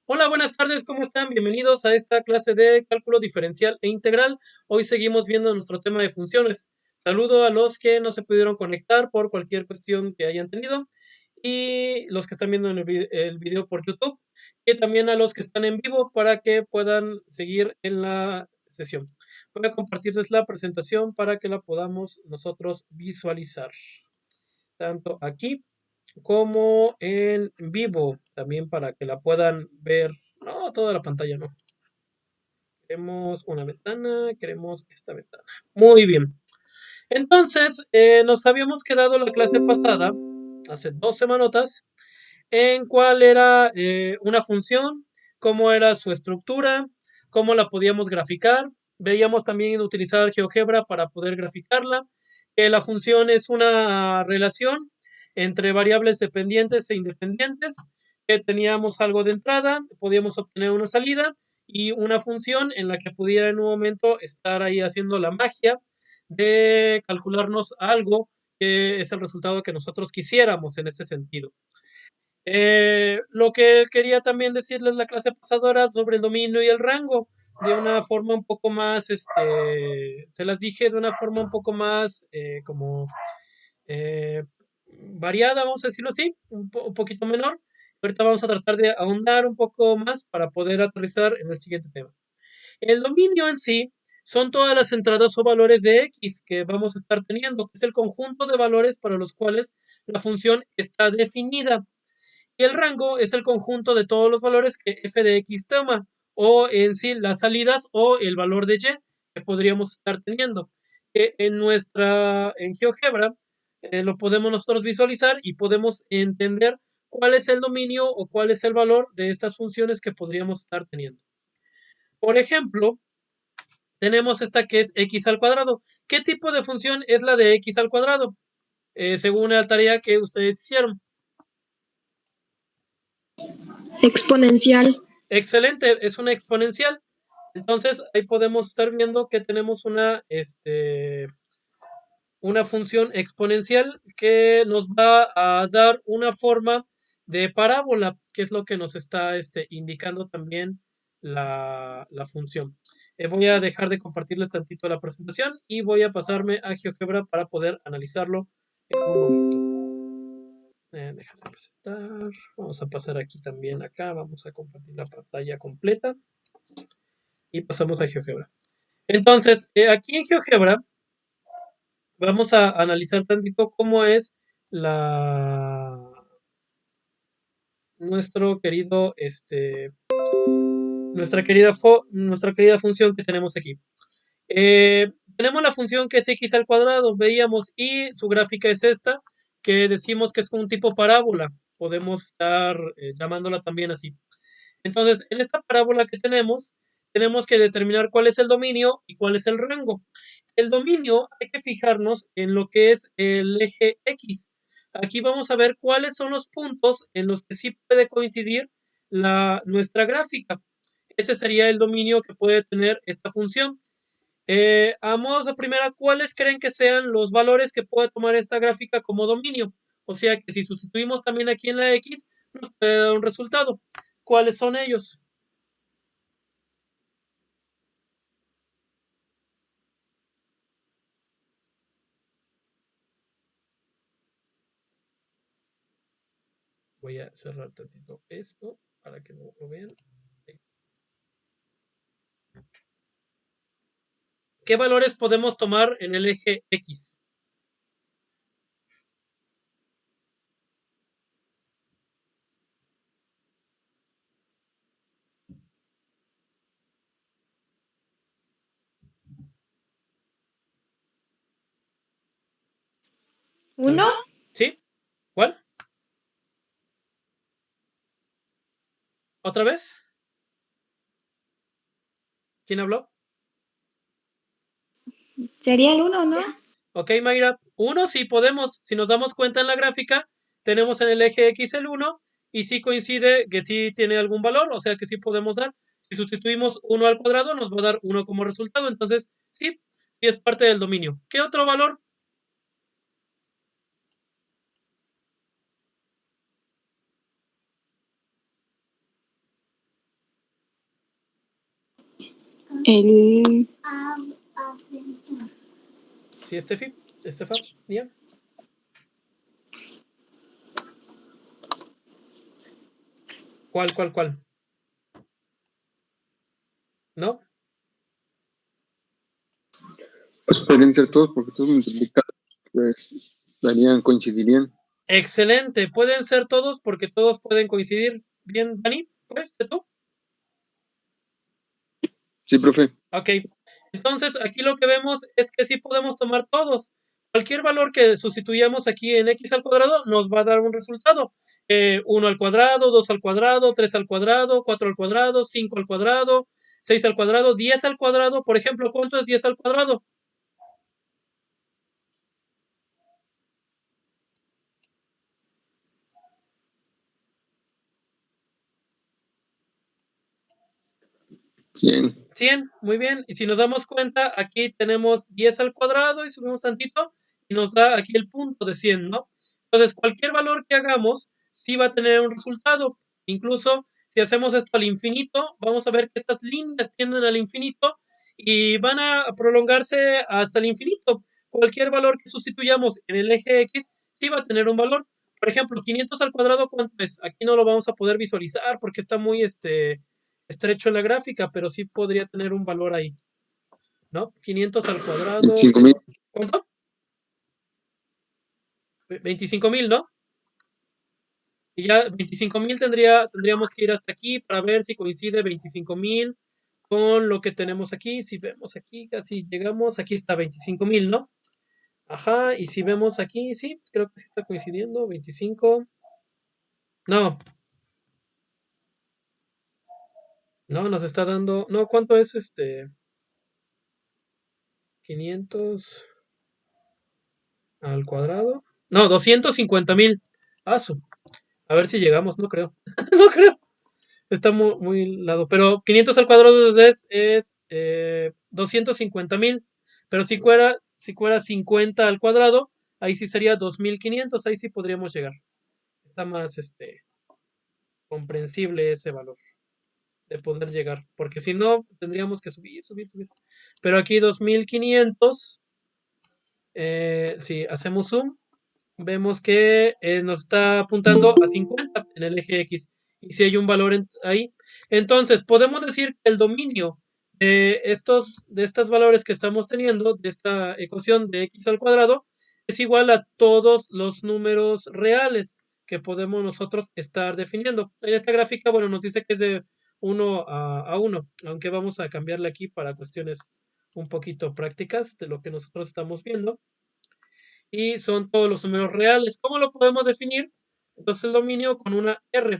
Hola, buenas tardes, ¿cómo están? Bienvenidos a esta clase de cálculo diferencial e integral. Hoy seguimos viendo nuestro tema de funciones. Saludo a los que no se pudieron conectar por cualquier cuestión que hayan tenido y los que están viendo en el video por YouTube y también a los que están en vivo para que puedan seguir en la sesión. Voy a compartirles la presentación para que la podamos nosotros visualizar, tanto aquí como en vivo, también para que la puedan ver. No, toda la pantalla no. Queremos una ventana, queremos esta ventana. Muy bien. Entonces, nos habíamos quedado la clase pasada, hace 2 semanotas, en cuál era una función, cómo era su estructura, cómo la podíamos graficar. Veíamos también utilizar GeoGebra para poder graficarla. La función es una relación entre variables dependientes e independientes. Teníamos algo de entrada, podíamos obtener una salida y una función en la que pudiera en un momento estar ahí haciendo la magia de calcularnos algo que es el resultado que nosotros quisiéramos en este sentido. Lo que quería también decirles la clase pasada sobre el dominio y el rango, de una forma un poco más, se las dije de una forma un poco más como eh, variada, vamos a decirlo así, un poquito menor. Ahorita vamos a tratar de ahondar un poco más para poder aterrizar en el siguiente tema. El dominio en sí son todas las entradas o valores de X que vamos a estar teniendo, que es el conjunto de valores para los cuales la función está definida. Y el rango es el conjunto de todos los valores que f de x toma, o en sí las salidas o el valor de y que podríamos estar teniendo. En GeoGebra lo podemos nosotros visualizar y podemos entender cuál es el dominio o cuál es el valor de estas funciones que podríamos estar teniendo. Por ejemplo, tenemos esta que es x al cuadrado. ¿Qué tipo de función es la de x al cuadrado? Según la tarea que ustedes hicieron. Exponencial. Excelente, es una exponencial. Entonces ahí podemos estar viendo que tenemos una función exponencial que nos va a dar una forma de parábola, que es lo que nos está indicando también la función. Voy a dejar de compartirles tantito la presentación y voy a pasarme a GeoGebra para poder analizarlo en un momento. Dejar de presentar. Vamos a pasar aquí también acá. Vamos a compartir la pantalla completa y pasamos a GeoGebra. Entonces, aquí en GeoGebra vamos a analizar tantito cómo es la nuestro querido nuestra querida función que tenemos aquí. Tenemos la función que es x al cuadrado, veíamos, y su gráfica es esta, que decimos que es un tipo parábola. Podemos estar llamándola también así. Entonces, en esta parábola que tenemos que determinar cuál es el dominio y cuál es el rango. El dominio hay que fijarnos en lo que es el eje X. Aquí vamos a ver cuáles son los puntos en los que sí puede coincidir nuestra gráfica. Ese sería el dominio que puede tener esta función. A modo de primera, ¿cuáles creen que sean los valores que puede tomar esta gráfica como dominio? O sea que si sustituimos también aquí en la X, nos puede dar un resultado. ¿Cuáles son ellos? Voy a cerrar tantito esto para que no lo vean. ¿Qué valores podemos tomar en el eje X? ¿Uno? ¿Sí? ¿Cuál? ¿Otra vez? ¿Quién habló? Sería el uno, ¿no? Ok, Mayra. 1 sí podemos. Si nos damos cuenta en la gráfica, tenemos en el eje X el 1 y sí coincide que sí tiene algún valor, o sea que sí podemos dar. Si sustituimos 1 al cuadrado, nos va a dar 1 como resultado. Entonces, sí, sí es parte del dominio. ¿Qué otro valor? El Sí, Estefa, ¿ya? ¿Cuál? ¿No? Pues pueden ser todos porque todos multiplicados, pues coincidirían. Excelente, pueden ser todos porque todos pueden coincidir. Bien, Dani, pues, ¿tú? Sí, profe. Ok, entonces aquí lo que vemos es que sí podemos tomar todos. Cualquier valor que sustituyamos aquí en x al cuadrado nos va a dar un resultado. 1 al cuadrado, 2 al cuadrado, 3 al cuadrado, 4 al cuadrado, 5 al cuadrado, 6 al cuadrado, 10 al cuadrado. Por ejemplo, ¿cuánto es 10 al cuadrado? Bien. 100, muy bien. Y si nos damos cuenta, aquí tenemos 10 al cuadrado y subimos tantito y nos da aquí el punto de 100, ¿no? Entonces, cualquier valor que hagamos sí va a tener un resultado. Incluso si hacemos esto al infinito, vamos a ver que estas líneas tienden al infinito y van a prolongarse hasta el infinito. Cualquier valor que sustituyamos en el eje X sí va a tener un valor. Por ejemplo, 500 al cuadrado, ¿cuánto es? Aquí no lo vamos a poder visualizar porque está muy estrecho en la gráfica, pero sí podría tener un valor ahí, ¿no? 500 al cuadrado 25,000. ¿Cuánto? 25,000, ¿no? Y ya 25,000 tendríamos que ir hasta aquí para ver si coincide 25,000 con lo que tenemos aquí. Si vemos aquí, casi llegamos, aquí está 25,000, ¿no? Ajá, y si vemos aquí, sí, creo que sí está coincidiendo, 25. No, no, nos está dando, no, ¿cuánto es 500 al cuadrado? No, 250,000. Ah, a ver si llegamos, no creo. No creo. Está muy lado. Pero 500 al cuadrado es 250,000. Pero si fuera 50 al cuadrado, ahí sí sería 2,500. Ahí sí podríamos llegar. Está más comprensible ese valor de poder llegar. Porque si no, tendríamos que subir. Pero aquí 2,500. Si hacemos zoom, vemos que nos está apuntando a 50 en el eje X. Y si hay un valor ahí. Entonces, podemos decir que el dominio de estos valores que estamos teniendo, de esta ecuación de x al cuadrado, es igual a todos los números reales que podemos nosotros estar definiendo. En esta gráfica, bueno, nos dice que es de 1 a 1, aunque vamos a cambiarle aquí para cuestiones un poquito prácticas de lo que nosotros estamos viendo y son todos los números reales. ¿Cómo lo podemos definir? Entonces el dominio con una R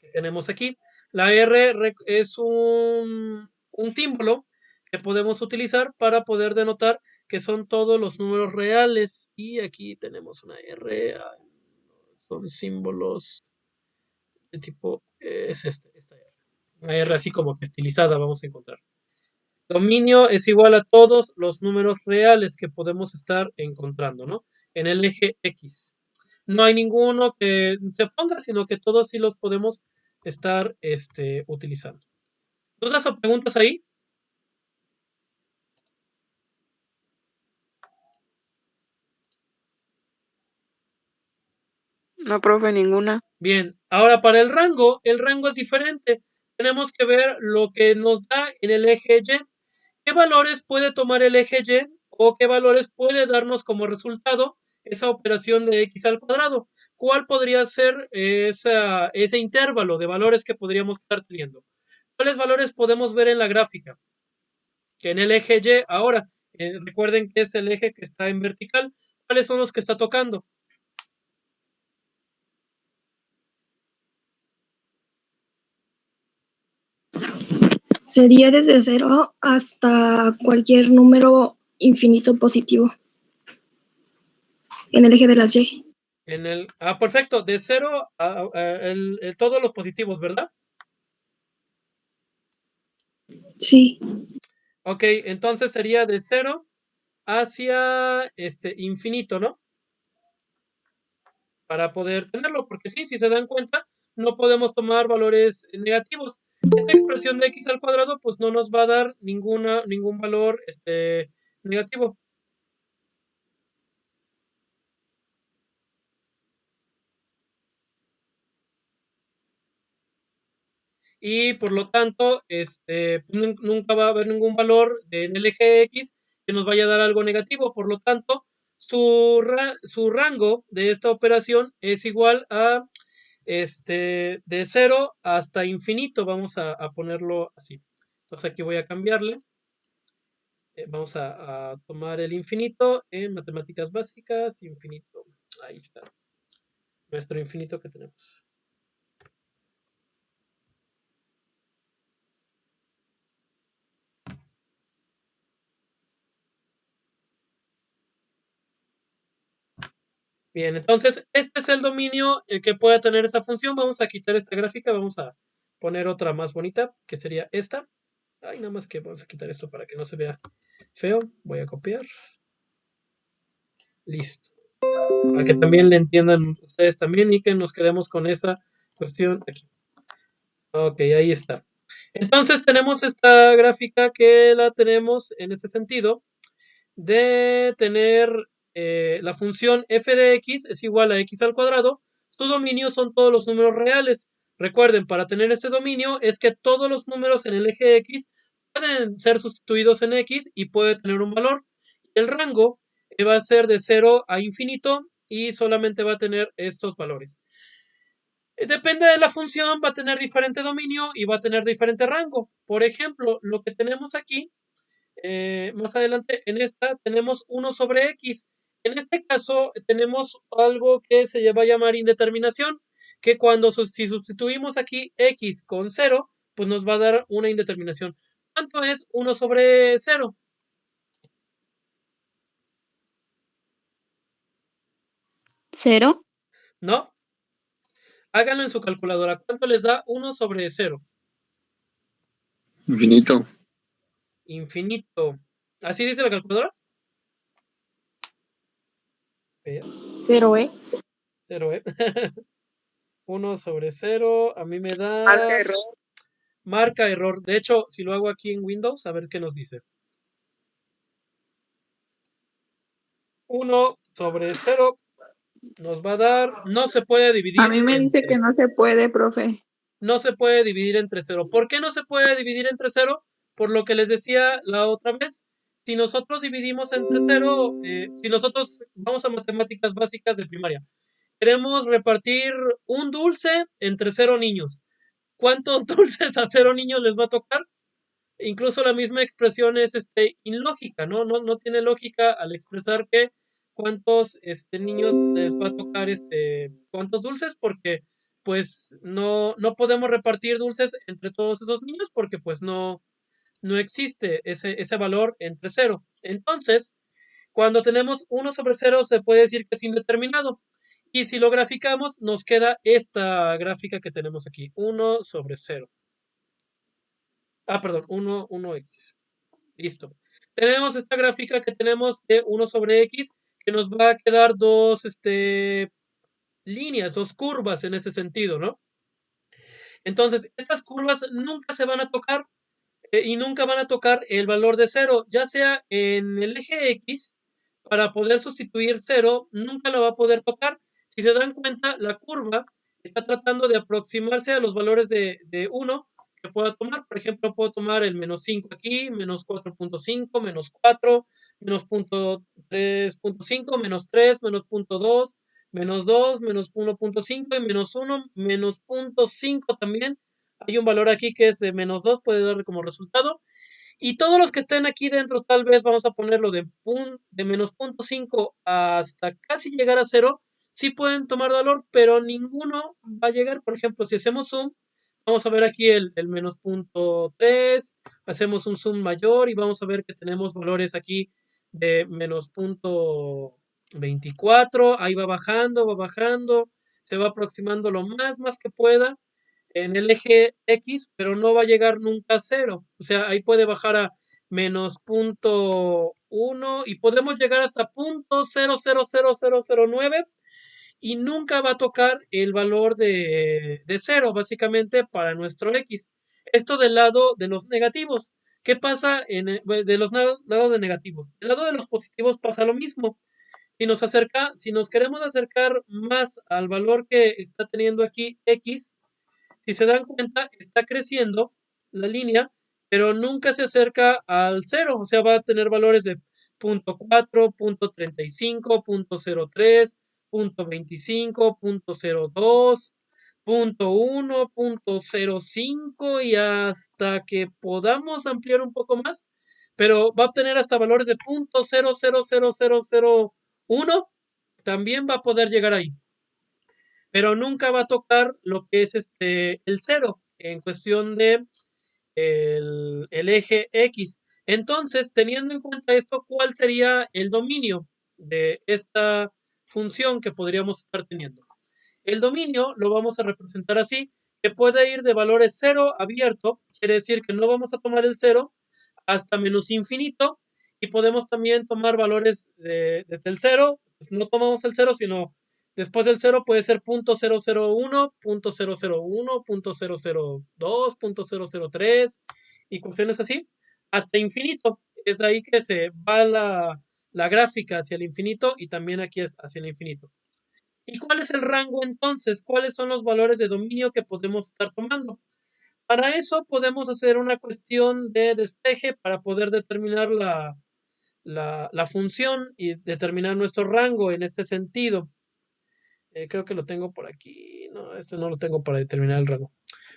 que tenemos aquí. La R es un símbolo que podemos utilizar para poder denotar que son todos los números reales. Y aquí tenemos una R. Son símbolos de tipo, es esta R. Una R así como que estilizada vamos a encontrar. Dominio es igual a todos los números reales que podemos estar encontrando, ¿no? En el eje X. No hay ninguno que se ponga, sino que todos sí los podemos estar utilizando. ¿Dudas o preguntas ahí? No, profe, ninguna. Bien, ahora para el rango es diferente. Tenemos que ver lo que nos da en el eje Y. ¿Qué valores puede tomar el eje Y o qué valores puede darnos como resultado esa operación de x al cuadrado? ¿Cuál podría ser ese intervalo de valores que podríamos estar teniendo? ¿Cuáles valores podemos ver en la gráfica? Que en el eje Y, ahora, recuerden que es el eje que está en vertical. ¿Cuáles son los que está tocando? sería desde 0 hasta cualquier número infinito positivo en el eje de las Y. Perfecto, de 0 a todos los positivos, ¿verdad? Sí, Ok, entonces sería de 0 hacia infinito, ¿no? Para poder tenerlo, porque sí, si se dan cuenta, no podemos tomar valores negativos. esta expresión de x al cuadrado pues no nos va a dar ningún valor negativo. Y por lo tanto, nunca va a haber ningún valor en el eje X que nos vaya a dar algo negativo. Por lo tanto, su rango de esta operación es igual a de 0 hasta infinito. Vamos a ponerlo así. Entonces aquí voy a cambiarle. Vamos a tomar el infinito en matemáticas básicas. Infinito. Ahí está. Nuestro infinito que tenemos. Bien, entonces este es el dominio que puede tener esa función. Vamos a quitar esta gráfica, vamos a poner otra más bonita, que sería esta. Ay, nada más que vamos a quitar esto para que no se vea feo. Voy a copiar. Listo. Para que también le entiendan ustedes también y que nos quedemos con esa cuestión aquí. Ok, ahí está. Entonces tenemos esta gráfica que la tenemos en ese sentido de tener la función f de x es igual a x al cuadrado. Su dominio son todos los números reales. Recuerden, para tener este dominio es que todos los números en el eje x pueden ser sustituidos en x y puede tener un valor. El rango va a ser de 0 a infinito y solamente va a tener estos valores. Depende de la función, va a tener diferente dominio y va a tener diferente rango. Por ejemplo, lo que tenemos aquí más adelante en esta tenemos 1 sobre x. En este caso tenemos algo que se va a llamar indeterminación, que si sustituimos aquí x con 0, pues nos va a dar una indeterminación. ¿Cuánto es 1 sobre 0? ¿Cero? ¿No? Háganlo en su calculadora. ¿Cuánto les da 1 sobre 0? Infinito. Infinito. ¿Así dice la calculadora? 0, ¿eh? 0, ¿eh? 1 sobre 0, a mí me da... Marca error. Marca error. De hecho, si lo hago aquí en Windows, a ver qué nos dice. 1 sobre 0 nos va a dar, no se puede dividir. A mí me dice que no se puede, profe. No se puede dividir entre 0. ¿Por qué no se puede dividir entre 0? Por lo que les decía la otra vez. Si nosotros dividimos entre 0, si nosotros vamos a matemáticas básicas de primaria, queremos repartir un dulce entre 0 niños. ¿Cuántos dulces a 0 niños les va a tocar? Incluso la misma expresión es ilógica, ¿no? No tiene lógica al expresar que cuántos niños les va a tocar cuántos dulces, porque pues no podemos repartir dulces entre todos esos niños porque pues no existe ese valor entre 0. Entonces, cuando tenemos 1 sobre 0 se puede decir que es indeterminado. Y si lo graficamos, nos queda esta gráfica que tenemos aquí, 1 sobre 0. Ah, perdón, 1x. Listo. Tenemos esta gráfica que tenemos de 1 sobre x, que nos va a quedar dos líneas, dos curvas en ese sentido, ¿no? Entonces, estas curvas nunca se van a tocar y nunca van a tocar el valor de 0, ya sea en el eje x, para poder sustituir 0, nunca lo va a poder tocar. Si se dan cuenta, la curva está tratando de aproximarse a los valores de 1 que pueda tomar. Por ejemplo, puedo tomar el menos 5 aquí, menos 4.5, menos 4, menos 3.5, menos 3, menos 0.2, menos 2, menos 1.5 y menos 1, menos 0.5 también. Hay un valor aquí que es de menos 2, puede dar como resultado. Y todos los que estén aquí dentro, tal vez vamos a ponerlo de menos 0.5 hasta casi llegar a 0. Sí pueden tomar valor, pero ninguno va a llegar. Por ejemplo, si hacemos zoom, vamos a ver aquí el menos 0.3. Hacemos un zoom mayor y vamos a ver que tenemos valores aquí de menos 0.24. Ahí va bajando, se va aproximando lo más que pueda en el eje X, pero no va a llegar nunca a 0. O sea, ahí puede bajar a menos 0.1 y podemos llegar hasta 0.000009 y nunca va a tocar el valor de 0, básicamente, para nuestro X. Esto del lado de los negativos. ¿Qué pasa de los lados de negativos? Del lado de los positivos pasa lo mismo. Si nos queremos acercar más al valor que está teniendo aquí x, si se dan cuenta, está creciendo la línea, pero nunca se acerca al 0, o sea, va a tener valores de 0.4, 0.35, 0.03, 0.25, 0.02, 0.1, 0.05 y hasta que podamos ampliar un poco más, pero va a obtener hasta valores de 0.000001, también va a poder llegar ahí, pero nunca va a tocar lo que es el 0 en cuestión de el eje X. Entonces, teniendo en cuenta esto, ¿cuál sería el dominio de esta función que podríamos estar teniendo? El dominio lo vamos a representar así, que puede ir de valores 0 abierto, quiere decir que no vamos a tomar el 0 hasta menos infinito, y podemos también tomar valores desde el 0, no tomamos el 0, sino después del 0 puede ser .001, .001, .002, .003 y cuestiones así, hasta infinito. Es ahí que se va la gráfica hacia el infinito y también aquí es hacia el infinito. ¿Y cuál es el rango entonces? ¿Cuáles son los valores de dominio que podemos estar tomando? Para eso podemos hacer una cuestión de despeje para poder determinar la función y determinar nuestro rango en este sentido. Creo que lo tengo por aquí. No, este no lo tengo para determinar el rango.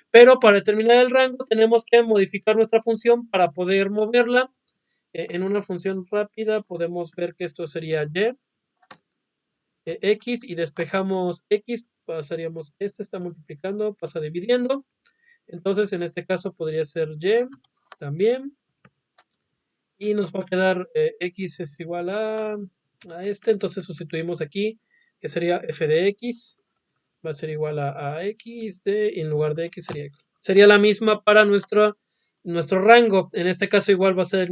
Pero para determinar el rango tenemos que modificar nuestra función para poder moverla. En una función rápida podemos ver que esto sería y, x, y despejamos x, pasaríamos, este está multiplicando, pasa dividiendo. Entonces en este caso podría ser y también. Y nos va a quedar x es igual a este, entonces sustituimos aquí, que sería f de x, va a ser igual a x y en lugar de x sería la misma para nuestro rango. En este caso igual va a ser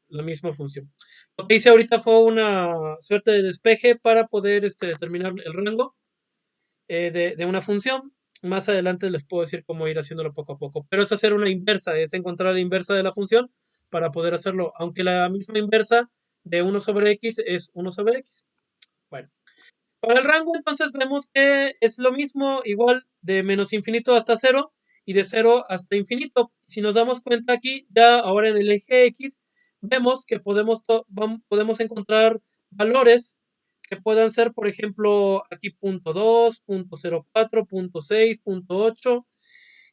la misma función. Lo que hice ahorita fue una suerte de despeje para poder determinar el rango de una función. Más adelante les puedo decir cómo ir haciéndolo poco a poco. Pero es hacer una inversa, es encontrar la inversa de la función para poder hacerlo. Aunque la misma inversa de 1 sobre x es 1 sobre x. Bueno, para el rango entonces vemos que es lo mismo, igual de menos infinito hasta 0 y de 0 hasta infinito. Si nos damos cuenta aquí, ya ahora en el eje x, vemos que podemos encontrar valores que puedan ser, por ejemplo, aquí .2, .04, .6, .8,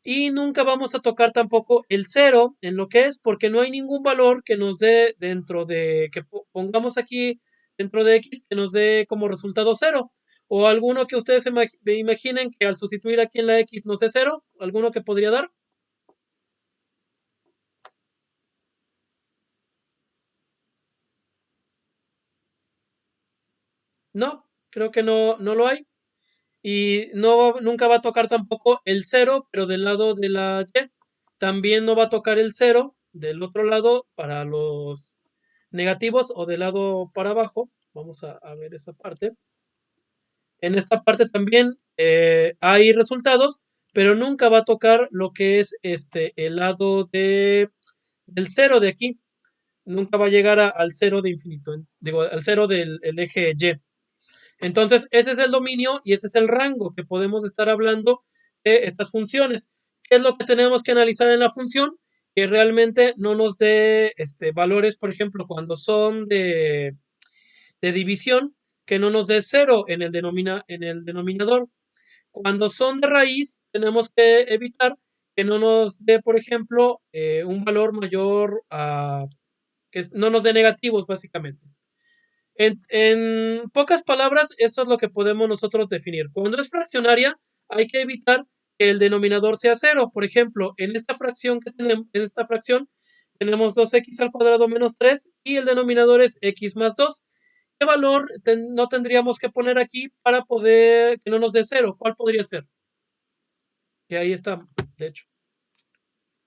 y nunca vamos a tocar tampoco el 0 en lo que es, porque no hay ningún valor que nos dé dentro de, que pongamos aquí dentro de x, que nos dé como resultado 0. O alguno que ustedes imaginen que al sustituir aquí en la x nos dé 0, alguno que podría dar. No, creo que no lo hay. Y nunca va a tocar tampoco el 0, pero del lado de la y. También no va a tocar el 0 del otro lado para los negativos o del lado para abajo. Vamos a ver esa parte. En esta parte también hay resultados, pero nunca va a tocar lo que es el lado del 0 de aquí. Nunca va a llegar al 0 de infinito, digo, al 0 del eje y. Entonces, ese es el dominio y ese es el rango que podemos estar hablando de estas funciones. ¿Qué es lo que tenemos que analizar en la función? Que realmente no nos dé valores, por ejemplo, cuando son de división, que no nos dé 0 en el denominador. Cuando son de raíz, tenemos que evitar que no nos dé, por ejemplo, un valor mayor a que no nos dé negativos, básicamente. En pocas palabras, eso es lo que podemos nosotros definir. Cuando es fraccionaria, hay que evitar que el denominador sea 0. Por ejemplo, en esta fracción tenemos 2x al cuadrado menos 3 y el denominador es x más 2. ¿Qué valor no tendríamos que poner aquí para poder que no nos dé 0? ¿Cuál podría ser? Que ahí está, de hecho,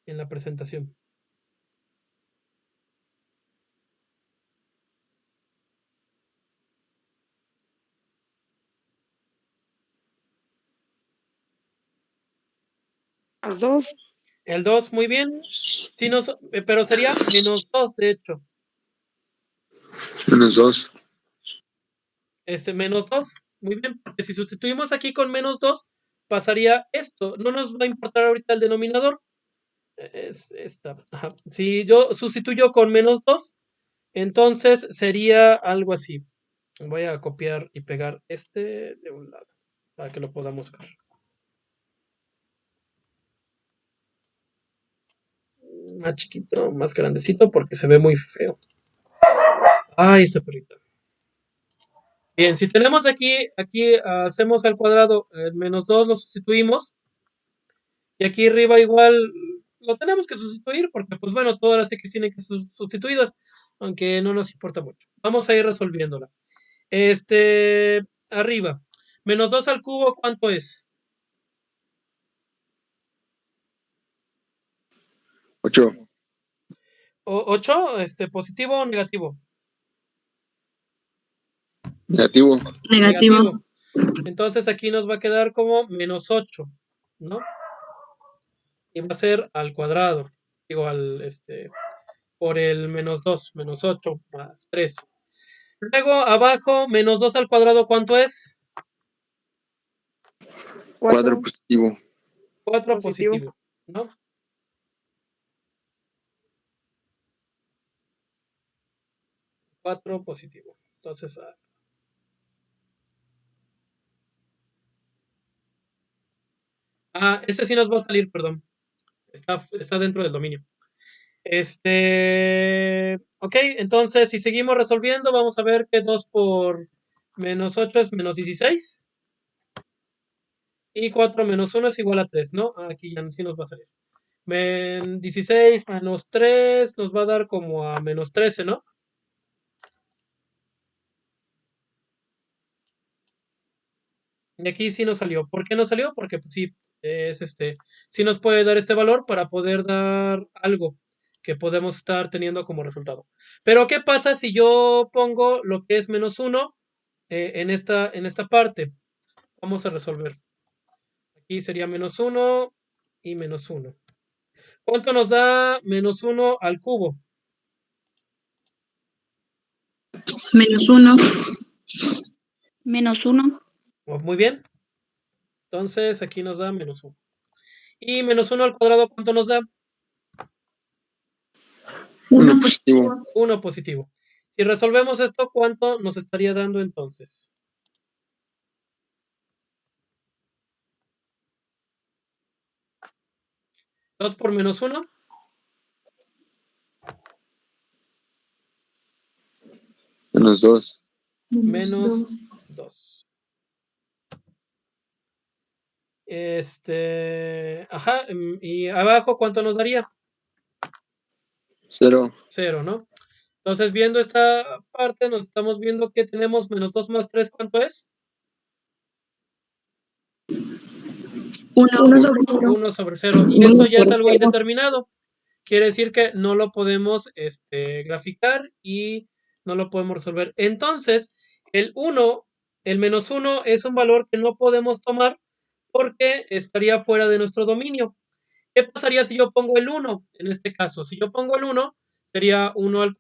en la presentación. Las dos. El 2, muy bien. Sí, no, pero sería menos 2, de hecho. Menos 2. Menos 2, muy bien, porque si sustituimos aquí con menos 2, pasaría esto. No nos va a importar ahorita el denominador. Es esta. Ajá. Si yo sustituyo con menos 2, entonces sería algo así. Voy a copiar y pegar este de un lado para que lo podamos ver. Más chiquito, más grandecito porque se ve muy feo. Ay, este perrito. Bien, si tenemos aquí hacemos al cuadrado el menos 2, lo sustituimos. Y aquí arriba igual lo tenemos que sustituir porque, pues bueno, todas las X tienen que ser sustituidas, aunque no nos importa mucho. Vamos a ir resolviéndola. Arriba. Menos 2 al cubo, ¿cuánto es? 8. 8, positivo o negativo. Negativo. Negativo. Entonces aquí nos va a quedar como menos 8, ¿no? Y va a ser al cuadrado. Digo, por el menos 2, menos 8 más 3. Luego, abajo, menos 2 al cuadrado, ¿cuánto es? 4 positivo. 4 positivo, ¿no? 4 positivo. Entonces, ese sí nos va a salir, perdón. Está dentro del dominio. Ok, entonces si seguimos resolviendo, vamos a ver que 2 por menos 8 es menos 16. Y 4 menos 1 es igual a 3, ¿no? Aquí ya sí nos va a salir. 16 menos 3 nos va a dar como a menos 13, ¿no? Y aquí sí nos salió. ¿Por qué no salió? Porque pues, sí, sí nos puede dar este valor para poder dar algo que podemos estar teniendo como resultado. Pero ¿qué pasa si yo pongo lo que es menos 1 en esta parte? Vamos a resolver. Aquí sería menos 1 y menos 1. ¿Cuánto nos da menos 1 al cubo? Menos 1. Menos 1. Muy bien. Entonces aquí nos da menos 1. Y menos 1 al cuadrado, ¿cuánto nos da? 1 positivo. 1 positivo. Si resolvemos esto, ¿cuánto nos estaría dando entonces? ¿2 por menos 1? Menos 2. Menos 2. Ajá, y abajo, ¿cuánto nos daría? 0. 0, ¿no? Entonces, viendo esta parte, nos estamos viendo que tenemos menos 2 más 3, ¿cuánto es? 1 sobre 0. 1 sobre 0. Y esto ya es algo indeterminado. Quiere decir que no lo podemos graficar y no lo podemos resolver. Entonces, el menos 1 es un valor que no podemos tomar porque estaría fuera de nuestro dominio. ¿Qué pasaría si yo pongo el 1? En este caso, si yo pongo el 1, sería 1 al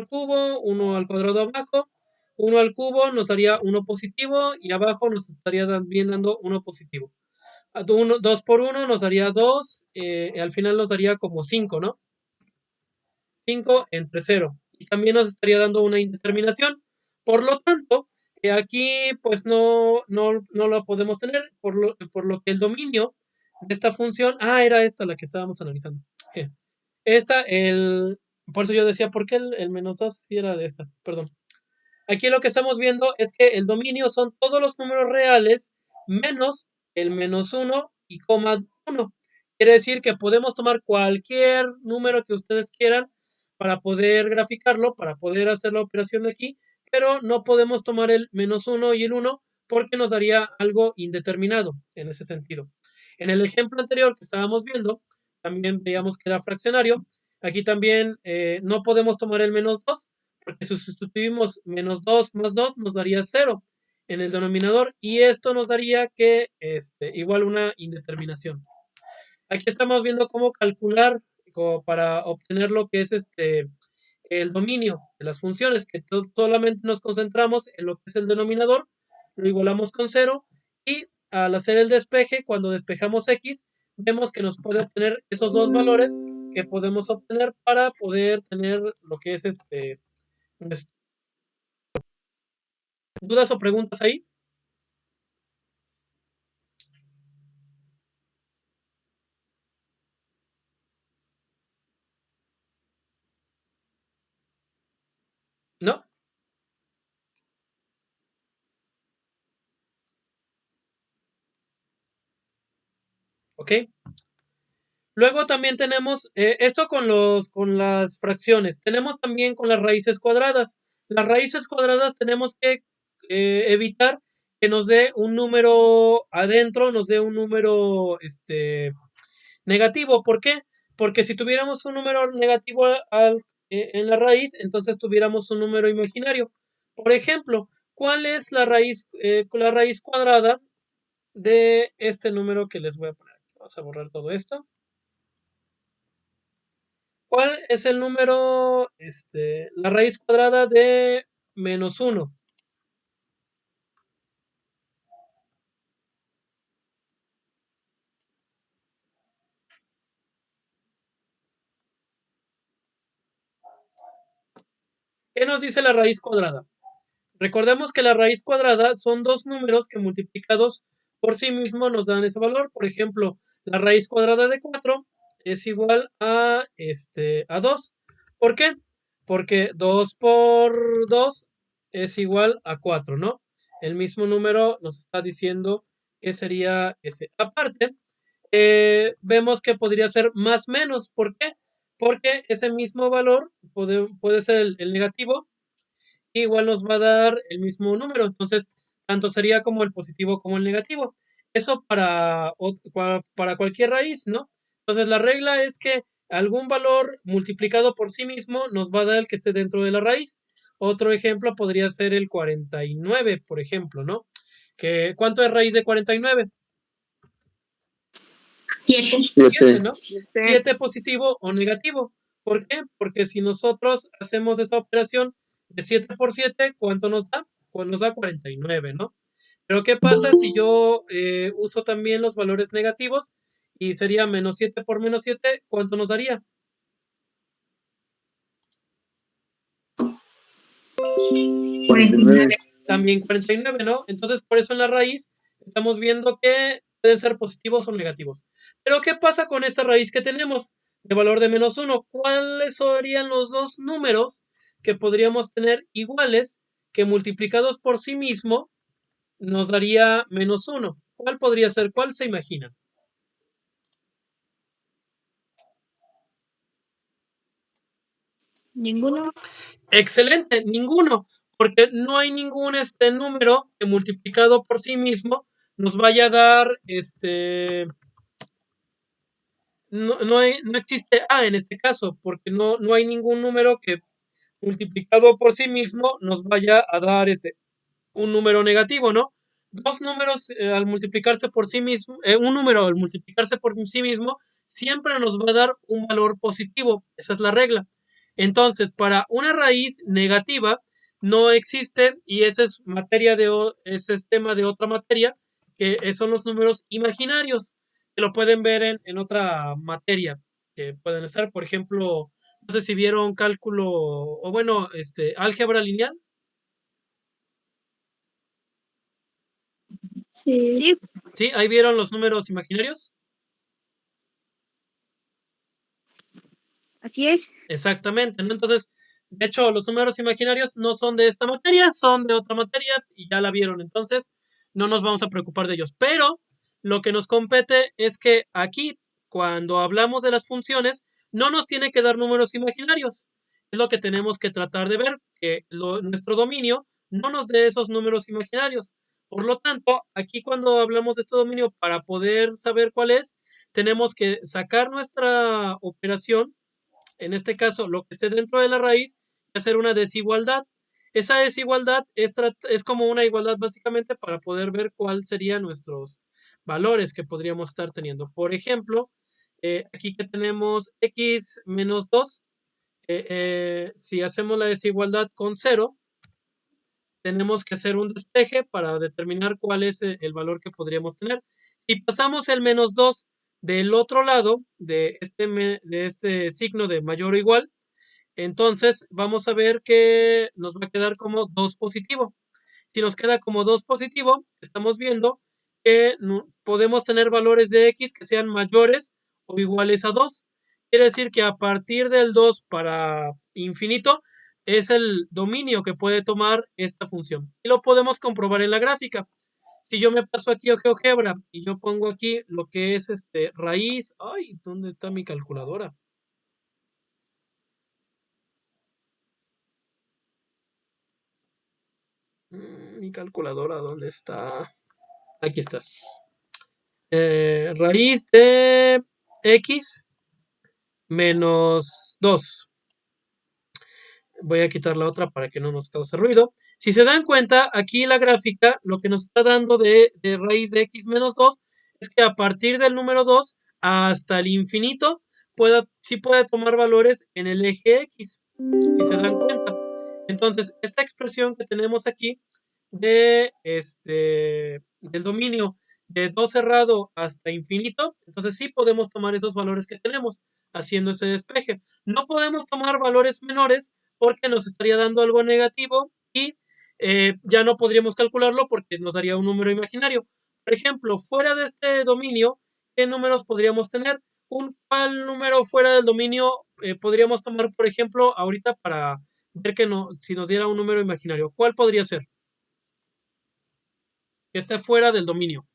cubo, 1 al cuadrado abajo, 1 al cubo nos daría 1 positivo y abajo nos estaría también dando 1 positivo. 2 por 1 nos daría 2, al final nos daría como 5, ¿no? 5 entre 0. Y también nos estaría dando una indeterminación. Por lo tanto, aquí pues no lo podemos tener, por lo que el dominio de esta función, era esta la que estábamos analizando. Por eso yo decía, ¿por qué el menos 2 sí era de esta? Perdón. Aquí lo que estamos viendo es que el dominio son todos los números reales menos el menos 1 y coma 1. Quiere decir que podemos tomar cualquier número que ustedes quieran para poder graficarlo, para poder hacer la operación de aquí, pero no podemos tomar el menos 1 y el 1 porque nos daría algo indeterminado en ese sentido. En el ejemplo anterior que estábamos viendo, también veíamos que era fraccionario. Aquí también no podemos tomar el menos 2 porque si sustituimos menos 2 más 2 nos daría 0 en el denominador y esto nos daría que igual una indeterminación. Aquí estamos viendo cómo calcular como para obtener lo que es el dominio de las funciones, que solamente nos concentramos en lo que es el denominador, lo igualamos con 0 y al hacer el despeje, cuando despejamos x, vemos que nos puede obtener esos dos valores que podemos obtener para poder tener lo que es nuestro- ¿Dudas o preguntas ahí? ¿No? ¿Ok? Luego también tenemos esto con las fracciones. Tenemos también con las raíces cuadradas. Las raíces cuadradas tenemos que evitar que nos dé un número adentro, nos dé un número negativo. ¿Por qué? Porque si tuviéramos un número negativo en la raíz, entonces tuviéramos un número imaginario. Por ejemplo, ¿cuál es la raíz cuadrada de este número que les voy a poner? Vamos a borrar todo esto. ¿Cuál es el número, la raíz cuadrada de -1? ¿Qué nos dice la raíz cuadrada? Recordemos que la raíz cuadrada son dos números que multiplicados por sí mismos nos dan ese valor. Por ejemplo, la raíz cuadrada de 4 es igual a 2. ¿Por qué? Porque 2 por 2 es igual a 4, ¿no? El mismo número nos está diciendo que sería ese. Aparte, vemos que podría ser más menos. ¿Por qué? Porque ese mismo valor puede ser el negativo, igual nos va a dar el mismo número. Entonces, tanto sería como el positivo como el negativo. Eso para cualquier raíz, ¿no? Entonces, la regla es que algún valor multiplicado por sí mismo nos va a dar el que esté dentro de la raíz. Otro ejemplo podría ser el 49, por ejemplo, ¿no? ¿Cuánto es raíz de 49? 7. 7, ¿no? 7 positivo o negativo. ¿Por qué? Porque si nosotros hacemos esa operación de 7 por 7, ¿cuánto nos da? Pues nos da 49, ¿no? Pero ¿qué pasa si yo uso también los valores negativos? Y sería -7 por -7, ¿cuánto nos daría? 49. También 49, ¿no? Entonces, por eso en la raíz estamos viendo que pueden ser positivos o negativos. Pero ¿qué pasa con esta raíz que tenemos de valor de -1? ¿Cuáles serían los dos números que podríamos tener iguales que multiplicados por sí mismo nos daría -1? ¿Cuál podría ser? ¿Cuál se imagina? Ninguno. Excelente, ninguno, porque no hay ningún número que multiplicado por sí mismo nos vaya a dar no existe A en este caso, porque no hay ningún número que multiplicado por sí mismo nos vaya a dar un número negativo, ¿no? Dos números al multiplicarse por sí mismo, un número al multiplicarse por sí mismo, siempre nos va a dar un valor positivo. Esa es la regla. Entonces, para una raíz negativa no existe, y ese ese es tema de otra materia, que son los números imaginarios, que lo pueden ver en otra materia, que pueden estar, por ejemplo, no sé si vieron cálculo, o bueno, álgebra lineal. Sí. ¿Sí? Ahí vieron los números imaginarios. Así es. Exactamente, ¿no? Entonces, de hecho, los números imaginarios no son de esta materia, son de otra materia y ya la vieron. Entonces, no nos vamos a preocupar de ellos. Pero lo que nos compete es que aquí, cuando hablamos de las funciones, no nos tiene que dar números imaginarios. Es lo que tenemos que tratar de ver, que nuestro dominio no nos dé esos números imaginarios. Por lo tanto, aquí cuando hablamos de este dominio, para poder saber cuál es, tenemos que sacar nuestra operación, en este caso lo que esté dentro de la raíz, y hacer una desigualdad. Esa desigualdad es como una igualdad básicamente para poder ver cuáles serían nuestros valores que podríamos estar teniendo. Por ejemplo, aquí que tenemos x menos 2, si hacemos la desigualdad con 0, tenemos que hacer un despeje para determinar cuál es el valor que podríamos tener. Si pasamos el menos 2 del otro lado de este signo de mayor o igual, entonces vamos a ver que nos va a quedar como 2 positivo. Si nos queda como 2 positivo, estamos viendo que podemos tener valores de x que sean mayores o iguales a 2. Quiere decir que a partir del 2 para infinito es el dominio que puede tomar esta función. Y lo podemos comprobar en la gráfica. Si yo me paso aquí a GeoGebra y yo pongo aquí lo que es raíz. Ay, ¿dónde está mi calculadora? Mi calculadora, ¿dónde está? Aquí estás. Raíz de x menos 2. Voy a quitar la otra para que no nos cause ruido. Si se dan cuenta, aquí la gráfica lo que nos está dando de raíz de x menos 2 es que a partir del número 2 hasta el infinito sí puede tomar valores en el eje x, si se dan cuenta. Entonces, esta expresión que tenemos aquí del dominio de 2 cerrado hasta infinito, entonces sí podemos tomar esos valores que tenemos haciendo ese despeje. No podemos tomar valores menores porque nos estaría dando algo negativo y ya no podríamos calcularlo porque nos daría un número imaginario. Por ejemplo, fuera de este dominio, ¿qué números podríamos tener? ¿Cuál número fuera del dominio podríamos tomar, por ejemplo, ahorita para ver si nos diera un número imaginario? ¿Cuál podría ser? Que esté fuera del dominio.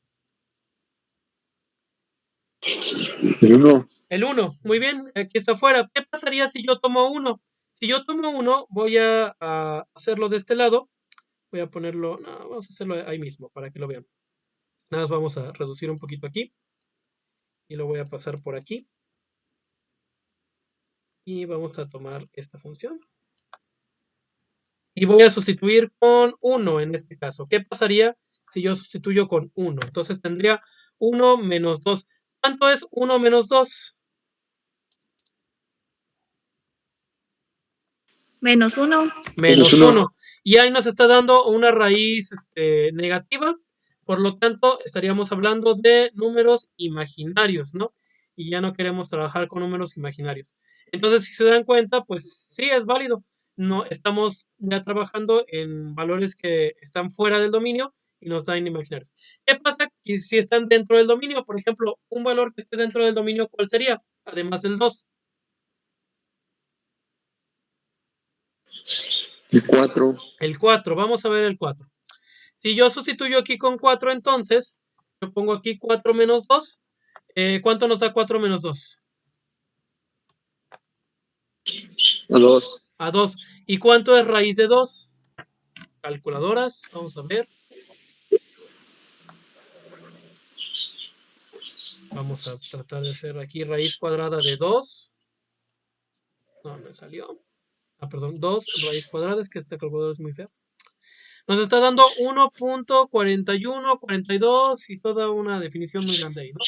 El 1. El 1, muy bien, aquí está fuera. ¿Qué pasaría si yo tomo 1? Si yo tomo 1, voy a hacerlo de este lado. Voy a ponerlo, no, vamos a hacerlo ahí mismo para que lo vean. Nada más vamos a reducir un poquito aquí. Y lo voy a pasar por aquí. Y vamos a tomar esta función. Y voy a sustituir con 1 en este caso. ¿Qué pasaría si yo sustituyo con 1? Entonces tendría 1 menos 2. ¿Cuánto es 1 menos 2? Menos 1. Menos Menos 1. Y ahí nos está dando una raíz negativa. Por lo tanto, estaríamos hablando de números imaginarios, ¿no? Y ya no queremos trabajar con números imaginarios. Entonces, si se dan cuenta, pues sí es válido. No estamos ya trabajando en valores que están fuera del dominio y nos dan imaginarios. ¿Qué pasa si están dentro del dominio? Por ejemplo, un valor que esté dentro del dominio, ¿cuál sería? Además del 2. El 4. El 4. Vamos a ver el 4. Si yo sustituyo aquí con 4, entonces, yo pongo aquí 4 menos 2. ¿Cuánto nos da 4 menos 2? A 2. A 2. ¿Y cuánto es raíz de 2? Calculadoras, vamos a ver. Vamos a tratar de hacer aquí raíz cuadrada de 2. No, me salió. Perdón, 2 raíz cuadrada, es que esta calculadora es muy fea. Nos está dando 1.41, 42 y toda una definición muy grande ahí, ¿no?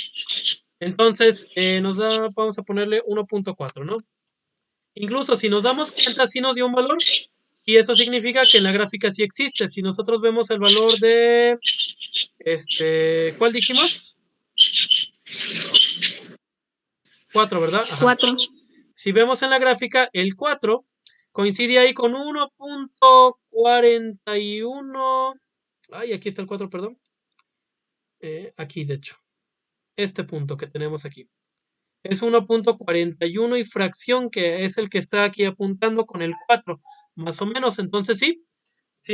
Entonces, vamos a ponerle 1.4, ¿no? Incluso si nos damos cuenta, sí nos dio un valor y eso significa que en la gráfica sí existe. Si nosotros vemos el valor de, ¿cuál dijimos? 4, ¿verdad? Ajá. 4. Si vemos en la gráfica, el 4 coincide ahí con 1.41. Ay, aquí está el 4, perdón. Aquí, de hecho. Este punto que tenemos aquí. Es 1.41 y fracción, que es el que está aquí apuntando con el 4, más o menos. Entonces sí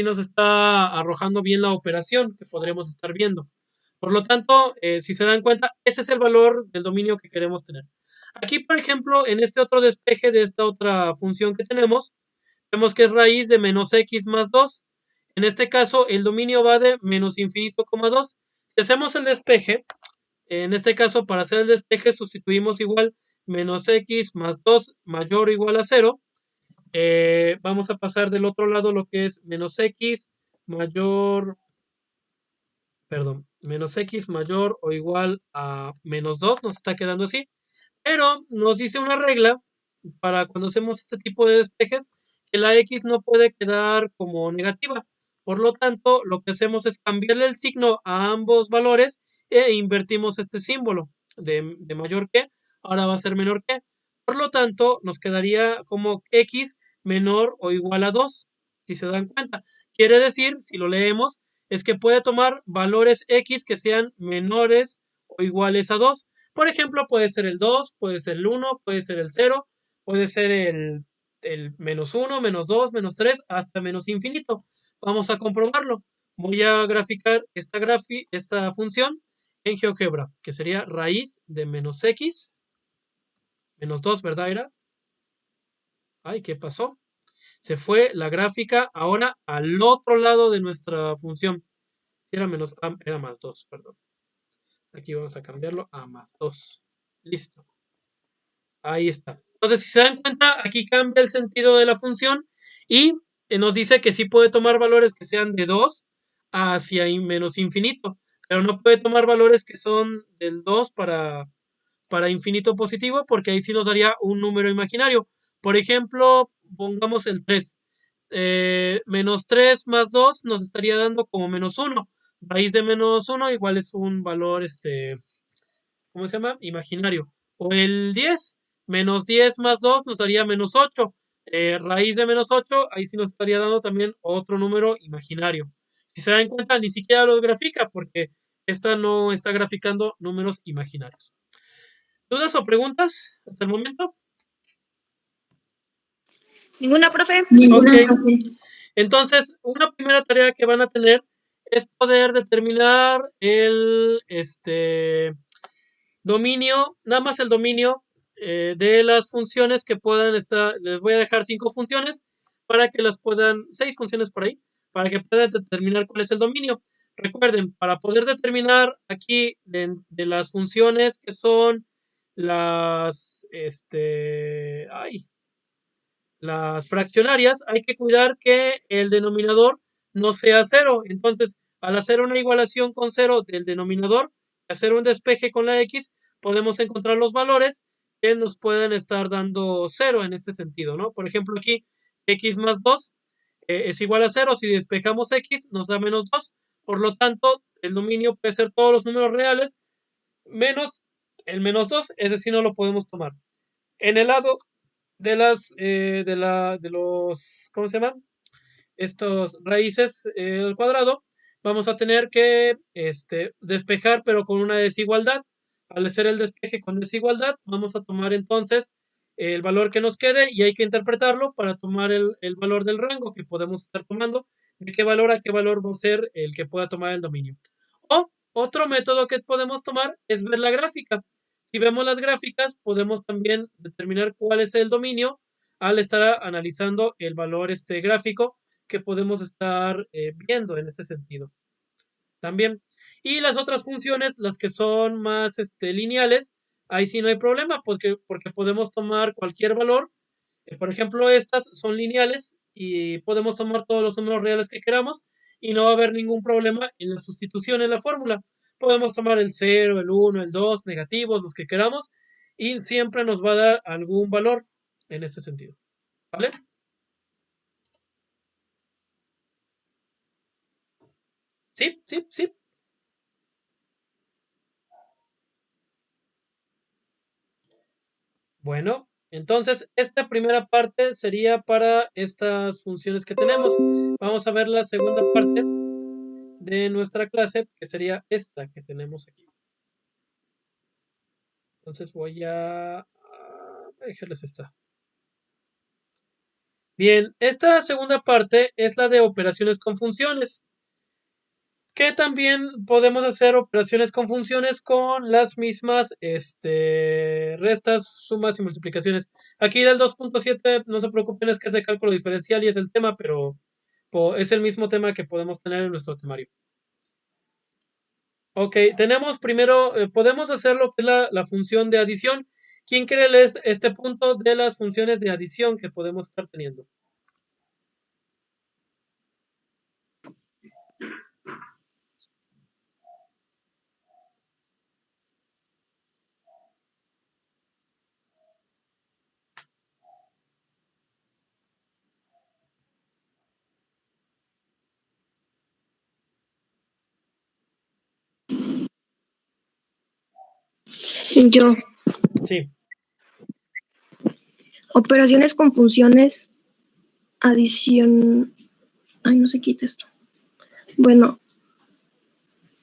nos está arrojando bien la operación que podremos estar viendo. Por lo tanto, si se dan cuenta, ese es el valor del dominio que queremos tener. Aquí, por ejemplo, en este otro despeje de esta otra función que tenemos, vemos que es raíz de menos x más 2. En este caso, el dominio va de menos infinito, 2. Si hacemos el despeje, en este caso, para hacer el despeje, sustituimos igual menos x más 2 mayor o igual a 0. Vamos a pasar del otro lado lo que es menos x mayor o igual a menos 2, nos está quedando así. Pero nos dice una regla para cuando hacemos este tipo de despejes, que la X no puede quedar como negativa. Por lo tanto, lo que hacemos es cambiarle el signo a ambos valores e invertimos este símbolo de mayor que, ahora va a ser menor que. Por lo tanto, nos quedaría como X menor o igual a 2, si se dan cuenta. Quiere decir, si lo leemos, es que puede tomar valores X que sean menores o iguales a 2. Por ejemplo, puede ser el 2, puede ser el 1, puede ser el 0, puede ser el menos 1, menos 2, menos 3, hasta menos infinito. Vamos a comprobarlo. Voy a graficar esta función en GeoGebra, que sería raíz de menos x, menos 2, ¿verdad? Era. Ay, ¿qué pasó? Se fue la gráfica ahora al otro lado de nuestra función. Si era menos, era más 2, perdón. Aquí vamos a cambiarlo a más 2. Listo. Ahí está. Entonces, si se dan cuenta, aquí cambia el sentido de la función y nos dice que sí puede tomar valores que sean de 2 hacia menos infinito, pero no puede tomar valores que son del 2 para infinito positivo, porque ahí sí nos daría un número imaginario. Por ejemplo, pongamos el 3. Menos 3 más 2 nos estaría dando como menos 1. Raíz de menos 1 igual es un valor, ¿cómo se llama? Imaginario. O el 10. Menos 10 más 2 nos daría menos 8. Raíz de menos 8, ahí sí nos estaría dando también otro número imaginario. Si se dan cuenta, ni siquiera lo grafica porque esta no está graficando números imaginarios. ¿Dudas o preguntas hasta el momento? ¿Ninguna, profe? Ninguna, Ok. profe. Entonces, una primera tarea que van a tener es poder determinar el dominio, nada más el dominio de las funciones que puedan estar. Les voy a dejar 5 funciones para que las puedan, 6 funciones por ahí, para que puedan determinar cuál es el dominio. Recuerden, para poder determinar aquí de las funciones que son las, las fraccionarias, hay que cuidar que el denominador no sea 0. Entonces, al hacer una igualación con 0 del denominador, hacer un despeje con la x, podemos encontrar los valores que nos pueden estar dando 0 en este sentido, ¿no? Por ejemplo, aquí x más 2 es igual a 0. Si despejamos x, nos da menos 2. Por lo tanto, el dominio puede ser todos los números reales menos el menos 2, ese sí no lo podemos tomar. En el lado de los, ¿cómo se llaman? Estos raíces al cuadrado, vamos a tener que despejar, pero con una desigualdad. Al hacer el despeje con desigualdad, vamos a tomar entonces el valor que nos quede y hay que interpretarlo para tomar el valor del rango que podemos estar tomando, de qué valor a qué valor va a ser el que pueda tomar el dominio. O otro método que podemos tomar es ver la gráfica. Si vemos las gráficas, podemos también determinar cuál es el dominio al estar analizando el valor gráfico que podemos estar viendo en este sentido. También. Y las otras funciones, las que son más lineales, ahí sí no hay problema, porque podemos tomar cualquier valor. Por ejemplo, estas son lineales y podemos tomar todos los números reales que queramos y no va a haber ningún problema en la sustitución en la fórmula. Podemos tomar el 0, el 1, el 2, negativos, los que queramos, y siempre nos va a dar algún valor en este sentido. ¿Vale? Sí, sí, sí. Bueno, entonces esta primera parte sería para estas funciones que tenemos. Vamos a ver la segunda parte de nuestra clase, que sería esta que tenemos aquí. Entonces voy a dejarles esta. Bien, esta segunda parte es la de operaciones con funciones, que también podemos hacer operaciones con funciones con las mismas restas, sumas y multiplicaciones. Aquí del 2.7, no se preocupen, es que es de cálculo diferencial y es el tema, pero es el mismo tema que podemos tener en nuestro temario. Ok, tenemos primero, podemos hacer lo que es la función de adición. ¿Quién quiere leer este punto de las funciones de adición que podemos estar teniendo? Yo. Sí. Operaciones con funciones adición... Ay, no se quita esto. Bueno,